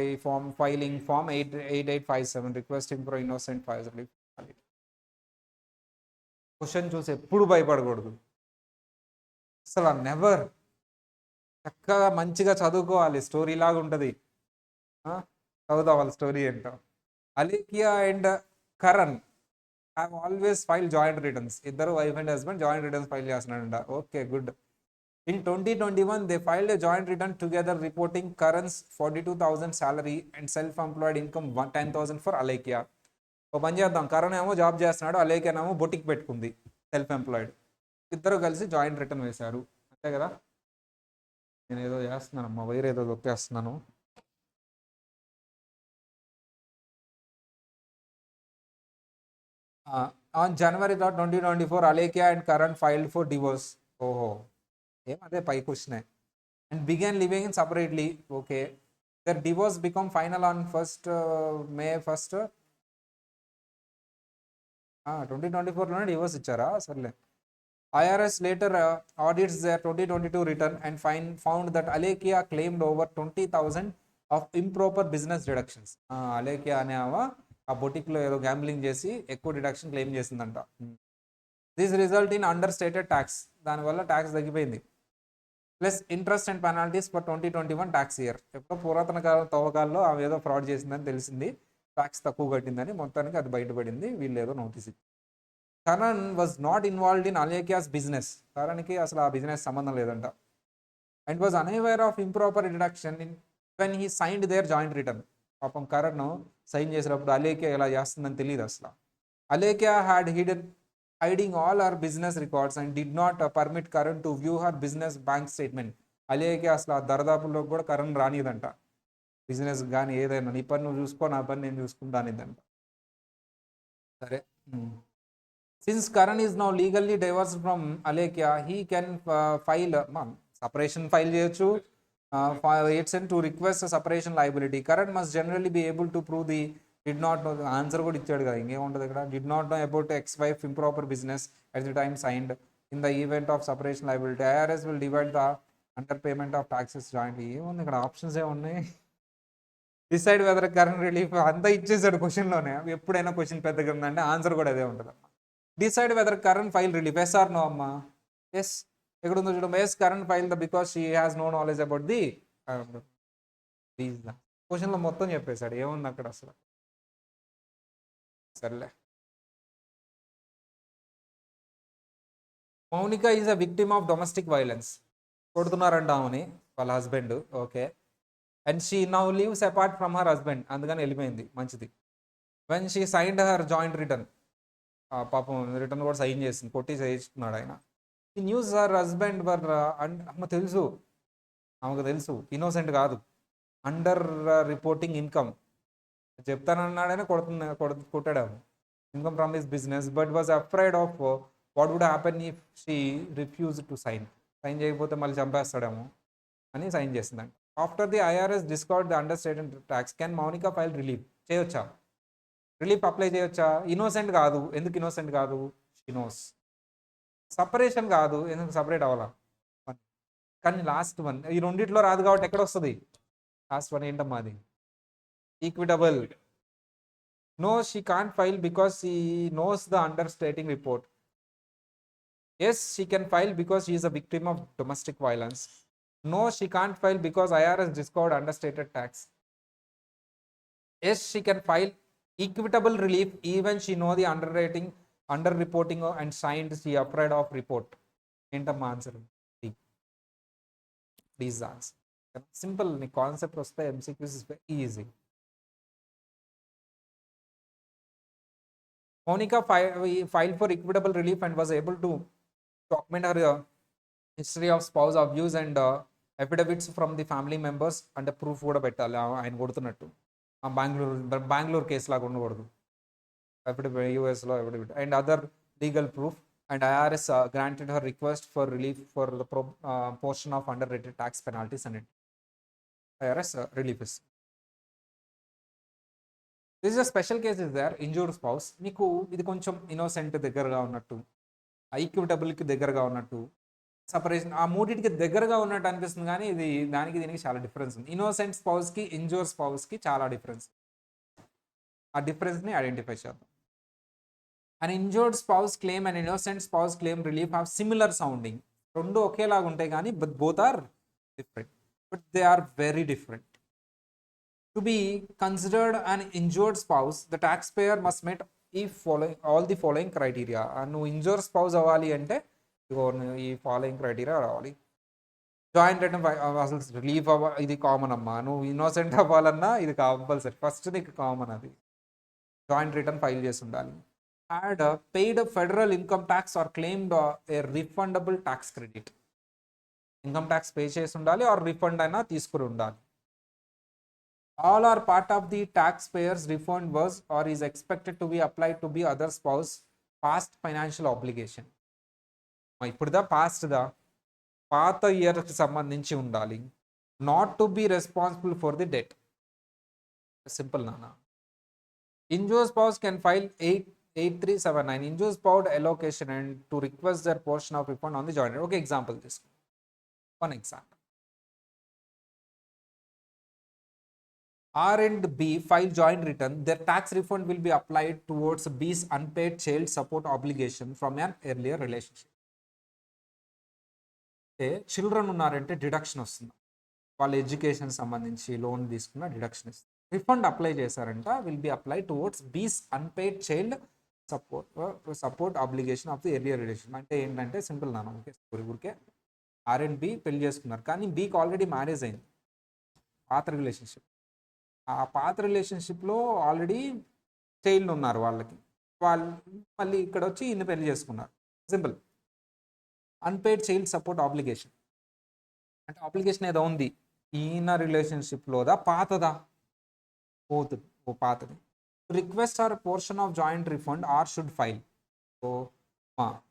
filing Form 8857 requesting for innocent spouse relief. Question చూసి ఎప్పుడు భయపడకూడదు అసలు. నెవర్. చక్కగా మంచిగా చదువుకోవాలి, స్టోరీ లాగా ఉంటుంది. చదువుతాం వాళ్ళ స్టోరీ ఏంటో. Alekia and Karan have always file joint returns. ఇద్దరు wife and husband joint returns file చేస్తున్నారంట. Okay, good. In 2021, they filed a joint return together reporting Karan's 42,000 salary and self-employed income 10,000 for Alekia. ఓ పని చేద్దాం, కరణ్ ఏమో job చేస్తున్నాడు, అలేఖ్య ఏమో boutique పెట్టుకుంది self employed. ఇద్దరు కలిసి జాయింట్ రిటర్న్ వేశారు, అంతే కదా. నేను ఏదో చేస్తున్నానమ్మా, వేరేదో దొక్కేస్తున్నాను. On January 2024, Alekia and Karan filed for divorce. ఓహో, అదే పై క్వశ్చనే. And began living in separately. Okay. Their divorce become final on May 1st 2024లోనే డివోర్స్ ఇచ్చారా? సర్లే. IRS later audits their 2022 return and found that Alekia claimed over 20,000 of improper business deductions. Alekia అనే ఆ బొటిక్లో ఏదో గ్యాంబ్లింగ్ చేసి ఎక్కువ deduction claim చేసిందంట. This result in under stated tax. దానివల్ల ట్యాక్స్ తగ్గిపోయింది. Plus interest and penalties for 2021 tax year. ఎప్పుడో పురాతన కాలం తవ్వకాల్లో ఆమె ఏదో ఫ్రాడ్ చేసిందని తెలిసింది, ట్యాక్స్ తక్కువ కట్టిందని, మొత్తానికి అది బయటపడింది. వీళ్ళు ఏదో నోటీస్ ఇచ్చారు. Karan was not involved in Alekia's business. కరణ్కి అసలు ఆ బిజినెస్ సంబంధం లేదంట. And was unaware of improper deduction in when he signed their joint return. పాపం కరణ్ సైన్ చేసినప్పుడు అలేకియా ఎలా చేస్తుందని తెలియదు అసలు. Alekia had hiding all her business records and did not permit Karan to view her business bank statement. అలేకి అసలు ఆ దరదాపుల్లో కూడా Karan రానిదంట. Business కానీ ఏదైనా, నీ పని నువ్వు చూసుకో, నా పని నేను చూసుకుంటానిదంట. సరే. Since Karan is now legally divorce from Alekia, he can file separation file చేయొచ్చు. It's to request separation liability. Karan must generally be able to prove the did not know. Answer కూడా ఇచ్చాడు కదా, ఇంకేముంటుంది ఇక్కడ. did not know about ex wife improper business at the time signed. In the event of separation liability, IRS will divide the underpayment of taxes jointly. ఏముంది ఇక్కడ, options ఏమున్నాయి. Decide whether current relief అంతా ఇచ్చేసాడు క్వశ్చన్లోనే. ఎప్పుడైనా question పెద్దగా ఉందంటే answer కూడా అదే ఉంటుంది అమ్మా. Decide whether current file relief. Yes or no అమ్మా. ఎస్. ఎక్కడ ఉందో చూడడం. Yes, current file the because she has no knowledge about the క్వశ్చన్లో మొత్తం చెప్పేశాడు, ఏముంది అక్కడ అసలు. సర్లే. Mounika is a victim of domestic violence. కొడుతున్నారంట ఆమెని వాళ్ళ husband. Okay. And she now leaves apart from her husband. అందుకని వెళ్ళిపోయింది, మంచిది. When she signed her joint return, పాపం రిటర్న్ కూడా సైన్ చేసింది, కొట్టి చేయించుకున్నాడు ఆయన. ఈ న్యూస్ హర్ హస్బెండ్ వర్ అమ్మ తెలుసు, ఆమెకు తెలుసు ఇన్నోసెంట్ కాదు. అండర్ రిపోర్టింగ్ ఇన్కమ్, చెప్తానన్నాడని కొట్టాడాము. Income from his business but was afraid of what would happen if she refuse to sign చేయకపోతే మళ్ళీ చంపేస్తాడేమో అని సైన్ చేసిందంట. After the IRS discovered the under stated tax can Mounika file relief చేయొచ్చా? Relief apply చేయొచ్చా? Innocent కాదు. ఎందుకు innocent కాదు? She knows. సపరేషన్ కాదు, ఎందుకు సపరేట్ అవ్వాలా? కానీ లాస్ట్ వన్ ఈ రెండిట్లో రాదు కాబట్టి ఎక్కడ వస్తుంది? లాస్ట్ వన్ ఏంటమ్మా అది? Equitable. No, she can't file because she knows the understating report. Yes, she can file because she is a victim of domestic violence. No, she can't file because IRS discovered understated tax. Yes, she can file equitable relief even she know the underreporting and signed she afraid of report. ఏంటమ్మా answer? Please answer. Simple. నీ concept వస్తే MCQs is very easy. Monica filed for equitable relief and was able to document her history of spouse abuse and affidavits from the family members and proof కూడా పెట్టాలి ఆయన కొడుతున్నట్టు. Bengaluru case లాగా ఉండకూడదు. Affidavit యూఎస్లో affidavit and other legal proof and IRS granted her request for relief for the portion of underrated tax penalties and IRS relief is. This is a special case is there injured spouse. మీకు ఇది కొంచెం innocent దగ్గరగా ఉన్నట్టు, ఈక్విటబుల్కి దగ్గరగా ఉన్నట్టు, separation ఆ మూడింటికి దగ్గరగా ఉన్నట్టు అనిపిస్తుంది, కానీ ఇది దీనికి చాలా డిఫరెన్స్ ఉంది. ఇన్నోసెంట్ స్పౌస్కి ఇంజూర్ స్పౌస్కి చాలా డిఫరెన్స్. ఆ డిఫరెన్స్ని ఐడెంటిఫై చేద్దాం. And injured spouse claim and innocent spouse claim relief have similar sounding. రెండు ఒకేలాగా ఉంటాయి కానీ both are different. But they are very different. To be considered an injured spouse, the taxpayer must meet all the following criteria. నువ్వు injure spouse అవ్వాలి అంటే ఈ following criteria రావాలి. Joint return అసలు రిలీఫ్ ఇది కామన్ అమ్మా. నువ్వు ఇన్నోసెంట్ అవ్వాలన్నా ఇది కంపల్సరీ. ఫస్ట్ నీకు కామన్ అది. జాయింట్ రిటర్న్ ఫైల్ చేసి ఉండాలి. Had paid federal income tax or claimed a refundable tax credit. Income tax pay చేసి ఉండాలి ఆర్ రిఫండ్ అయినా తీసుకుని ఉండాలి. All or part of the taxpayer's refund was or is expected to be applied to be other spouse past financial obligation. ఇప్పుడుదా పాస్ట్దా పాత ఇయర్కి సంబంధించి ఉండాలి. Not to be responsible for the debt. Simple నాన్న. Injure spouse can file 8379 injure spouse allocation and to request their portion of refund on the joint. Okay, example తీసుకో. One example. R and B file joint return, their tax refund will be applied towards B's unpaid child support obligation from an earlier relationship. Children ఉన్నారంటే deduction వస్తుంది. వాళ్ళ education సంబంధించి loan తీసుకున్న deduction ఇస్తుంది. Refund apply చేశారంట will be apply towards బీస్ unpaired child support obligation of the earlier relation. అంటే ఏంటంటే సింపుల్ నాన్న, ఓకే ఊరికే ఆర్ అండ్ బి పెళ్లి చేసుకున్నారు, కానీ బీకి ఆల్రెడీ మ్యారేజ్ అయింది. పాత రిలేషన్షిప్. ఆ పాత రిలేషన్షిప్లో ఆల్రెడీ చైల్డ్ ఉన్నారు వాళ్ళకి. వాళ్ళు మళ్ళీ ఇక్కడ వచ్చి ఇన్ని పెళ్లి చేసుకున్నారు. Simple. Unpaid child support obligation అంటే ఆబ్లిగేషన్ ఏదో ఉంది ఈయన రిలేషన్షిప్లోదా పాతదా? పోతుంది. ఓ పాతది. Request or portion of joint refund or should file. So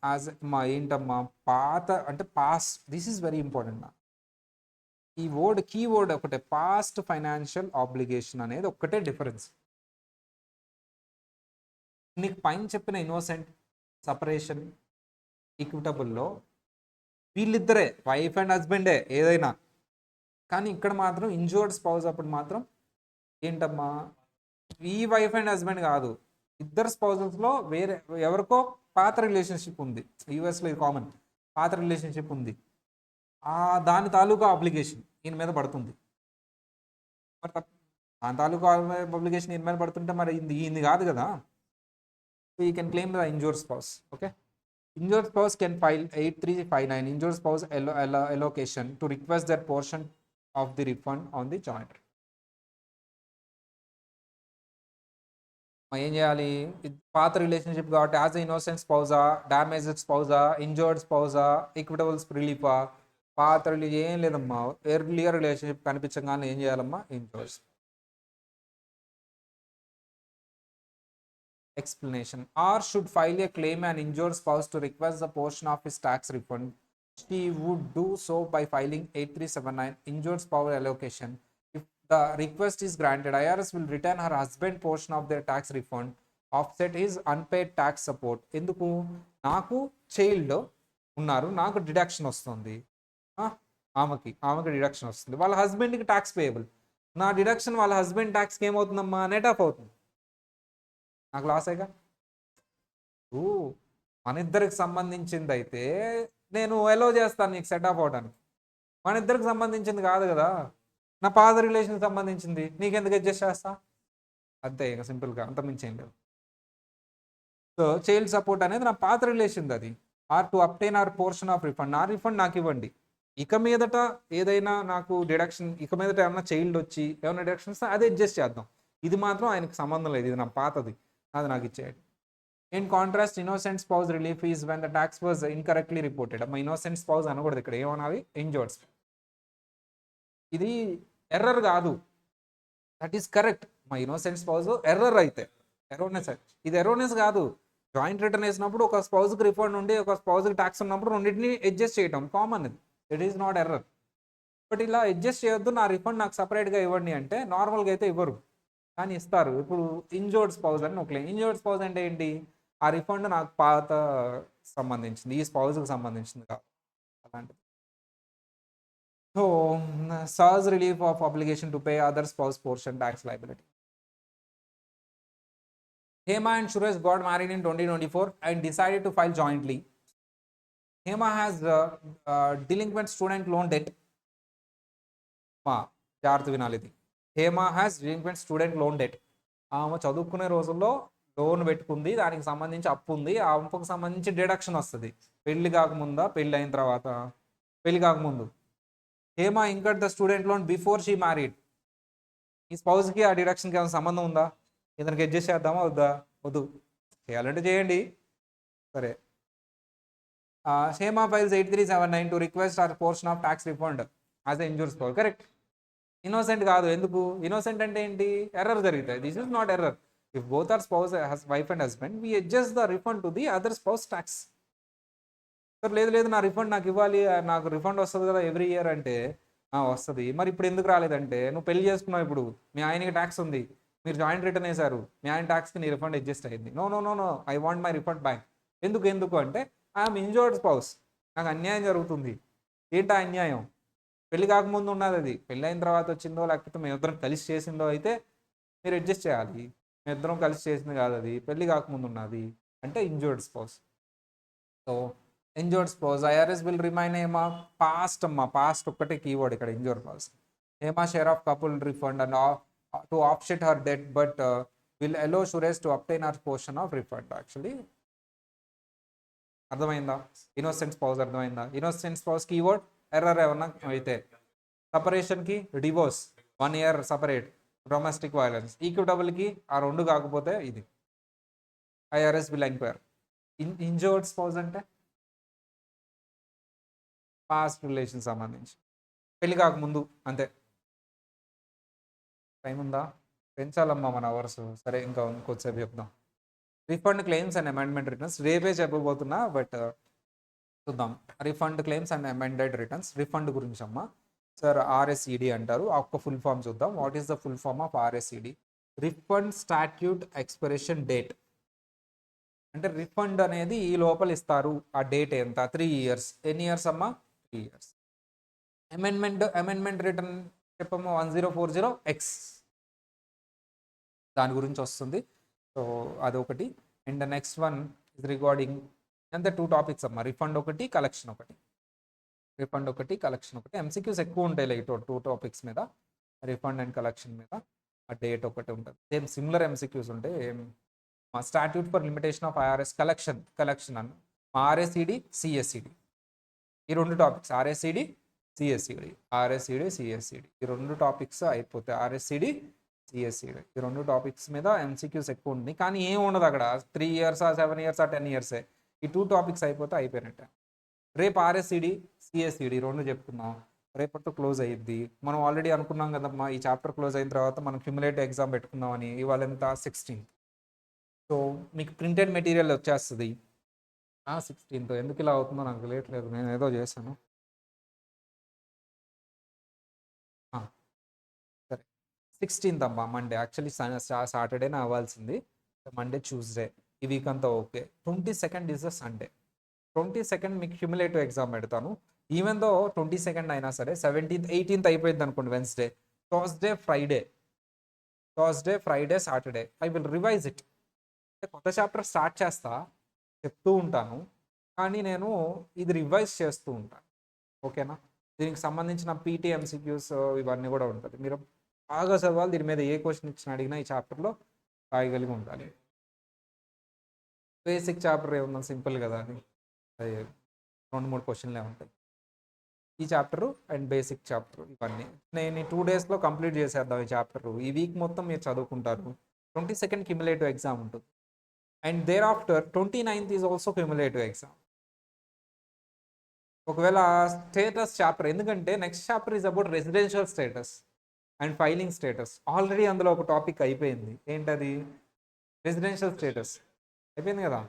as ఏంటమ్మా పాత అంటే past. This is very important. ఈ కీవర్డ్ ఒకటే, పాస్ట్ ఫైనాన్షియల్ ఆబ్లిగేషన్ అనేది ఒక్కటే డిఫరెన్స్. నీకు పైన చెప్పిన ఇన్నోసెంట్, సపరేషన్, ఈక్విటబుల్లో వీళ్ళిద్దరే వైఫ్ అండ్ హస్బెండే ఏదైనా, కానీ ఇక్కడ మాత్రం ఇంజూర్డ్ స్పౌస్ అప్పుడు మాత్రం ఏంటమ్మా ఈ వైఫ్ అండ్ హస్బెండ్ కాదు, ఇద్దరు స్పౌజెస్లో వేరే ఎవరికో పాత రిలేషన్షిప్ ఉంది. యూఎస్లో ఇది కామన్. పాత రిలేషన్షిప్ ఉంది, దాని తాలూకా అప్లికేషన్ ఈయన మీద పడుతుంది. మరి దాని తాలూకా అప్లికేషన్ ఈయన మీద పడుతుంటే మరి ఇది కాదు కదా. So you can claim the injured spouse. Okay, injured spouse can file 8359 injured spouse allocation to request that portion of the refund on the joint. ఏం చేయాలి? పాత రిలేషన్షిప్ కాబట్టి యాజ్ ఇన్నోసెంట్ స్పౌజా, డ్యామేజ్డ్ స్పౌజా, ఇంజూర్డ్ స్పౌజా, ఈక్విటబుల్ రిలీఫా, పాత ఏం లేదమ్మా. ఎర్లియర్ రిలేషన్షిప్ కనిపించగానే ఏం చేయాలమ్మా? Injured. explanation. Or should file a claim an injured spouse to request the portion of his tax refund. She would do so by filing 8379 injured spouse allocation. If the request is granted, IRS will return her husband portion of their tax refund, offset his unpaid tax support. ఎందుకు నాకు child ఉన్నారు, నాకు deduction వస్తుంది, ఆమెకి deduction వస్తుంది, వాళ్ళ హస్బెండ్కి tax payable. నా డిడక్షన్ వాళ్ళ హస్బెండ్ ట్యాక్స్కి ఏమవుతుందమ్మా, నెట్ ఆఫ్ అవుతుంది, నాకు లాసేగా. మన ఇద్దరికి సంబంధించింది అయితే నేను ఎలో చేస్తాను నీకు సెట్ ఆఫ్ అవడానికి, మన ఇద్దరికి సంబంధించింది కాదు కదా, నా పాత రిలేషన్కి సంబంధించింది, నీకెందుకు అడ్జస్ట్ చేస్తా, అంతే ఇక సింపుల్గా, అంతమించి ఏం లేదు. సో చైల్డ్ సపోర్ట్ అనేది నా పాత రిలేషన్, అది or to obtain or portion of refund, నా రిఫండ్ నాకు ఇవ్వండి. ఇక మీదట ఏదైనా నాకు డిడక్షన్, ఇక మీదట ఏమన్నా చైల్డ్ వచ్చి ఏమైనా డిడక్షన్ వస్తే అది అడ్జస్ట్ చేద్దాం, ఇది మాత్రం ఆయనకు సంబంధం లేదు, ఇది నా పాతది, అది నాకు ఇచ్చేయండి. In contrast innocent spouse relief is when the tax was incorrectly reported. మా ఇన్నోసెంట్ స్పౌస్ అనకూడదు ఇక్కడ, ఏమనాలి, ఇంజర్డ్ స్పౌస్. ఇది ఎర్రర్ కాదు, దట్ ఈస్ కరెక్ట్. మా ఇన్నోసెంట్ స్పౌస్ ఎర్రర్ అయితే ఎరోనెస్, ఇది ఎరోనెస్ కాదు. జాయింట్ రిటర్న్ వేసినప్పుడు ఒక స్పౌస్కి రిఫండ్ ఉండి ఒక స్పౌస్కి ట్యాక్స్ ఉన్నప్పుడు రెండింటిని అడ్జస్ట్ చేయడం కామన్, ఇది it is not error. But ఇలా అడ్జస్ట్ చేయొద్దు, నా రిఫండ్ నాకు సపరేట్గా ఇవ్వండి అంటే నార్మల్గా అయితే ఇవ్వరు, కానీ ఇస్తారు. ఇప్పుడు ఇంజోర్డ్ స్పౌస్ అని ఒక ఇంజోర్డ్ స్పౌస్ అంటే ఏంటి, ఆ రిఫండ్ నాకు పాత సంబంధించింది, ఈ స్పౌస్కి సంబంధించింది కాదు, అలాంటిది. So surge relief of application to pay other spouse portion tax liability. Hema and Suresh got married in 2024 and decided to file jointly. Hema has delinquent student loan debt. జాగ్రత్త వినాలి ఇది. Hema has delinquent student loan debt. ఆమె చదువుకునే రోజుల్లో loan పెట్టుకుంది, దానికి సంబంధించి అప్పు ఉంది, ఆ అప్పుకు సంబంధించి డిడక్షన్ వస్తుంది. పెళ్లి కాకముందా, పెళ్ళి అయిన తర్వాత? పెళ్లి కాకముందు. Hema incurred the student loan before she married. ఈ స్పౌస్కి ఆ డిడక్షన్కి ఏమైనా సంబంధం ఉందా? ఇతనికి అడ్జస్ట్ చేద్దామా వద్దా? వద్దు, చేయాలంటే చేయండి, సరే. Hema files 8379 to request or portion of tax refund as a injure spouse. Correct, innocent కాదు. ఎందుకు ఇన్నోసెంట్ అంటే ఏంటి, ఎర్రర్ జరుగుతాయి. This is not error. If both are spouse, wife and husband, we adjust the refund to the other spouse tax. Sir లేదు లేదు, నా refund నాకు ఇవ్వాలి, నాకు రిఫండ్ వస్తుంది కదా ఎవ్రీ ఇయర్ అంటే, వస్తుంది. మరి ఇప్పుడు ఎందుకు రాలేదంటే, నువ్వు పెళ్లి చేసుకున్నావు, ఇప్పుడు మీ ఆయనకి ట్యాక్స్ ఉంది, మీరు జాయింట్ రిటర్న్ వేశారు, మీ ఆయన ట్యాక్స్కి నీ రిఫండ్ అడ్జస్ట్ అయింది. No no no no, I want my refund back. ఎందుకు అంటే ఐఎమ్ ఇంజర్డ్ స్పౌస్, నాకు అన్యాయం జరుగుతుంది. ఏంటా అన్యాయం? పెళ్లి కాకముందు ఉన్నది, అది పెళ్ళి అయిన తర్వాత వచ్చిందో లేకపోతే మేము ఇద్దరం కలిసి చేసిందో అయితే మీరు అడ్జస్ట్ చేయాలి. మేము ఇద్దరం కలిసి చేసింది కాదు, అది పెళ్లి కాకముందు ఉన్నది అంటే injured spouse. So injured spouse IRS will remain ఏమా పాస్ట్, పాస్ట్ ఒక్కటే కీవర్డ్ ఇక్కడ, ఇంజర్డ్ స్పౌస్. ఏమా share of couple refund and to offset her debt, but will allow Suresh to obtain her portion of refund. Actually అర్థమైందా? Innocent spouse అర్థమైందా? Innocent spouse keyword error ఏమన్నా అయితే, సపరేషన్కి divorce 1 year separate, domestic violence, ఈక్విటబుల్కి ఆ రెండు కాకపోతే ఇది IRS will enquire. Injured spouse అంటే పాస్ట్ రిలేషన్ సంబంధించి, పెళ్లి కాకముందు, అంతే. టైం ఉందా? పెంచాలమ్మా మన అవర్స్. సరే, ఇంకా ఇంకొద్దిసేపు చెప్దాం. Refund claims and amendment returns రేపే చెప్పబోతున్నా, బట్ చూద్దాం. Refund claims and amended returns, refund గురించి అమ్మా. సార్ ఆర్ఎస్ఈడి అంటారు, ఆ ఒక్క ఫుల్ ఫామ్ చూద్దాం. What is the full form of RSED? Refund statute expiration date. అంటే రిఫండ్ అనేది ఈ లోపల ఇస్తారు, ఆ డేట్ ఎంత? 3 years. ఎన్ని ఇయర్స్ అమ్మా? 3 years. అమెండ్మెంట్ రిటర్న్ చెప్పమ్మా, 1040X, దాని గురించి వస్తుంది. సో అదొకటి. And next one is regarding అంతే 2 topics అమ్మా, రిఫండ్ ఒకటి, కలెక్షన్ ఒకటి. రిఫండ్ ఒకటి, కలెక్షన్ ఒకటి. ఎంసీక్యూస్ ఎక్కువ ఉంటాయి లైక్ 2 topics మీద, రిఫండ్ అండ్ కలెక్షన్ మీద. ఆ డేట్ ఒకటి ఉంటుంది. సేమ్ సిమిలర్ ఎంసీక్యూస్ ఉంటాయి. Statute for limitation of IRS collection అన్న ఆర్ఎస్ఈడి, సిఎస్ఈడి, ఈ 2 topics. ఆర్ఎస్ఈడి, సిఎస్ఈడి, ఈ 2 topics అయిపోతాయి. ఆర్ఎస్ఈడి, సిఎస్ఈడి, ఈ 2 topics మీద ఎంసీక్యూస్ ఎక్కువ ఉంది. కానీ ఏం ఉండదు అక్కడ, 3 years, 7 years, 10 years. ఈ 2 topics అయిపోతే అయిపోయినట్టే. రేపు ఆర్ఎస్ఈడి, సిఎస్ఈడి 2 చెప్పుకుందాం. రేపటితో క్లోజ్ అయ్యిద్ది. మనం ఆల్రెడీ అనుకున్నాం కదమ్మా, ఈ చాప్టర్ క్లోజ్ అయిన తర్వాత మనం క్యుములేటివ్ ఎగ్జామ్ పెట్టుకుందామని. ఇవాళ ఎంత? 16th. సో మీకు ప్రింటెడ్ మెటీరియల్ వచ్చేస్తుంది 16th. ఎందుకు ఇలా అవుతుందో నాకు తెలియట్లేదు, నేను ఏదో చేశాను. సరే 16th అమ్మా, మండే. యాక్చువల్లీ సాటర్డేనే అవ్వాల్సింది, మండే ట్యూస్డే. ఈ వీక్ అంతా okay. 22nd is the Sunday. 22nd మీకు క్యుములేటివ్ ఎగ్జామ్ పెడతాను. ఈవెన్ దో 22nd అయినా సరే 17th 18th అయిపోయింది అనుకోండి, Wednesday, Thursday Friday Saturday I will revise it. కొత్త చాప్టర్ స్టార్ట్ చేస్తా, చెప్తూ ఉంటాను, కానీ నేను ఇది రివైజ్ చేస్తూ ఉంటాను. ఓకేనా? దీనికి సంబంధించిన పీటీ ఎంసీక్యూస్ ఇవన్నీ కూడా ఉంటుంది. మీరు బాగా చదవాలి. దీని మీద ఏ క్వశ్చన్ ఇచ్చిన అడిగినా ఈ చాప్టర్లో రాయగలిగి ఉండాలి. బేసిక్ చాప్టర్ ఏమన్నా సింపుల్ కదా అని, అది 2-3 క్వశ్చన్లే ఉంటాయి. ఈ చాప్టరు అండ్ బేసిక్ చాప్టర్ ఇవన్నీ నేను ఈ 2 డేస్లో కంప్లీట్ చేసేద్దాం. ఈ చాప్టర్ ఈ వీక్ మొత్తం మీరు చదువుకుంటారు. 22nd క్యుములేటివ్ ఎగ్జామ్ ఉంటుంది. And thereafter 29th is also cumulative exam. ఒకవేళ స్టేటస్ చాప్టర్, ఎందుకంటే next chapter is about residential status and filing status. Already అందులో ఒక టాపిక్ అయిపోయింది. ఏంటది? రెసిడెన్షియల్ స్టేటస్ అయిపోయింది కదా.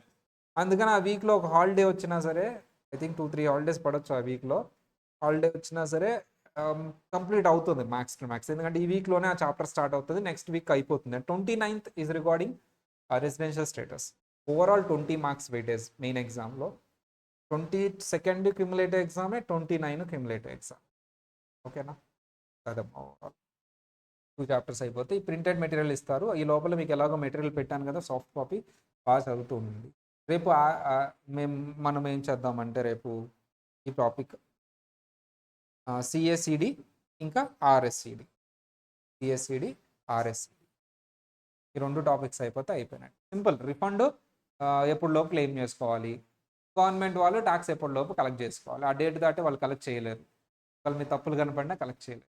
అందుకని ఆ వీక్లో ఒక హాలిడే వచ్చినా సరే, ఐ థింక్ 2-3 హాలిడేస్ పడవచ్చు. ఆ వీక్లో హాలిడే వచ్చినా సరే కంప్లీట్ అవుతుంది మ్యాక్స్ టు మ్యాక్స్. ఎందుకంటే ఈ వీక్లోనే ఆ చాప్టర్ స్టార్ట్ అవుతుంది, నెక్స్ట్ వీక్ అయిపోతుంది. 29th is regarding residential status. Overall 20 marks weightage main ఎగ్జామ్లో. 22nd cumulative ఎగ్జామే, 29 cumulative exam. ఓకేనా? అదమ్మా ఓవరాల్ 2 చాప్టర్స్ అయిపోతే ఈ ప్రింటెడ్ మెటీరియల్ ఇస్తారు. ఈ లోపల మీకు ఎలాగో మెటీరియల్ పెట్టాను కదా, సాఫ్ట్ కాపీ బాగా చదువుతూ ఉండండి. రేపు మనం ఏం చేద్దామంటే, రేపు ఈ టాపిక్ సిఎస్సిడి ఇంకా ఆర్ఎస్సిడి, సిఎస్సిడి ఆర్ఎస్సిడి ఈ 2 టాపిక్స్ అయిపోతే అయిపోయినాయి. సింపుల్. రిఫండ్ ఎప్పుడులోపు క్లెయిమ్ చేసుకోవాలి. గవర్నమెంట్ వాళ్ళు ట్యాక్స్ ఎప్పటిలోపు కలెక్ట్ చేసుకోవాలి. ఆ డేట్ దాటి వాళ్ళు కలెక్ట్ చేయలేరు. వాళ్ళు మీ తప్పులు కనపడినా కలెక్ట్ చేయలేరు.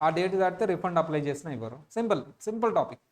ఆ డేట్ దాటితే రిఫండ్ అప్లై చేసినా ఇవ్వరు. Simple topic.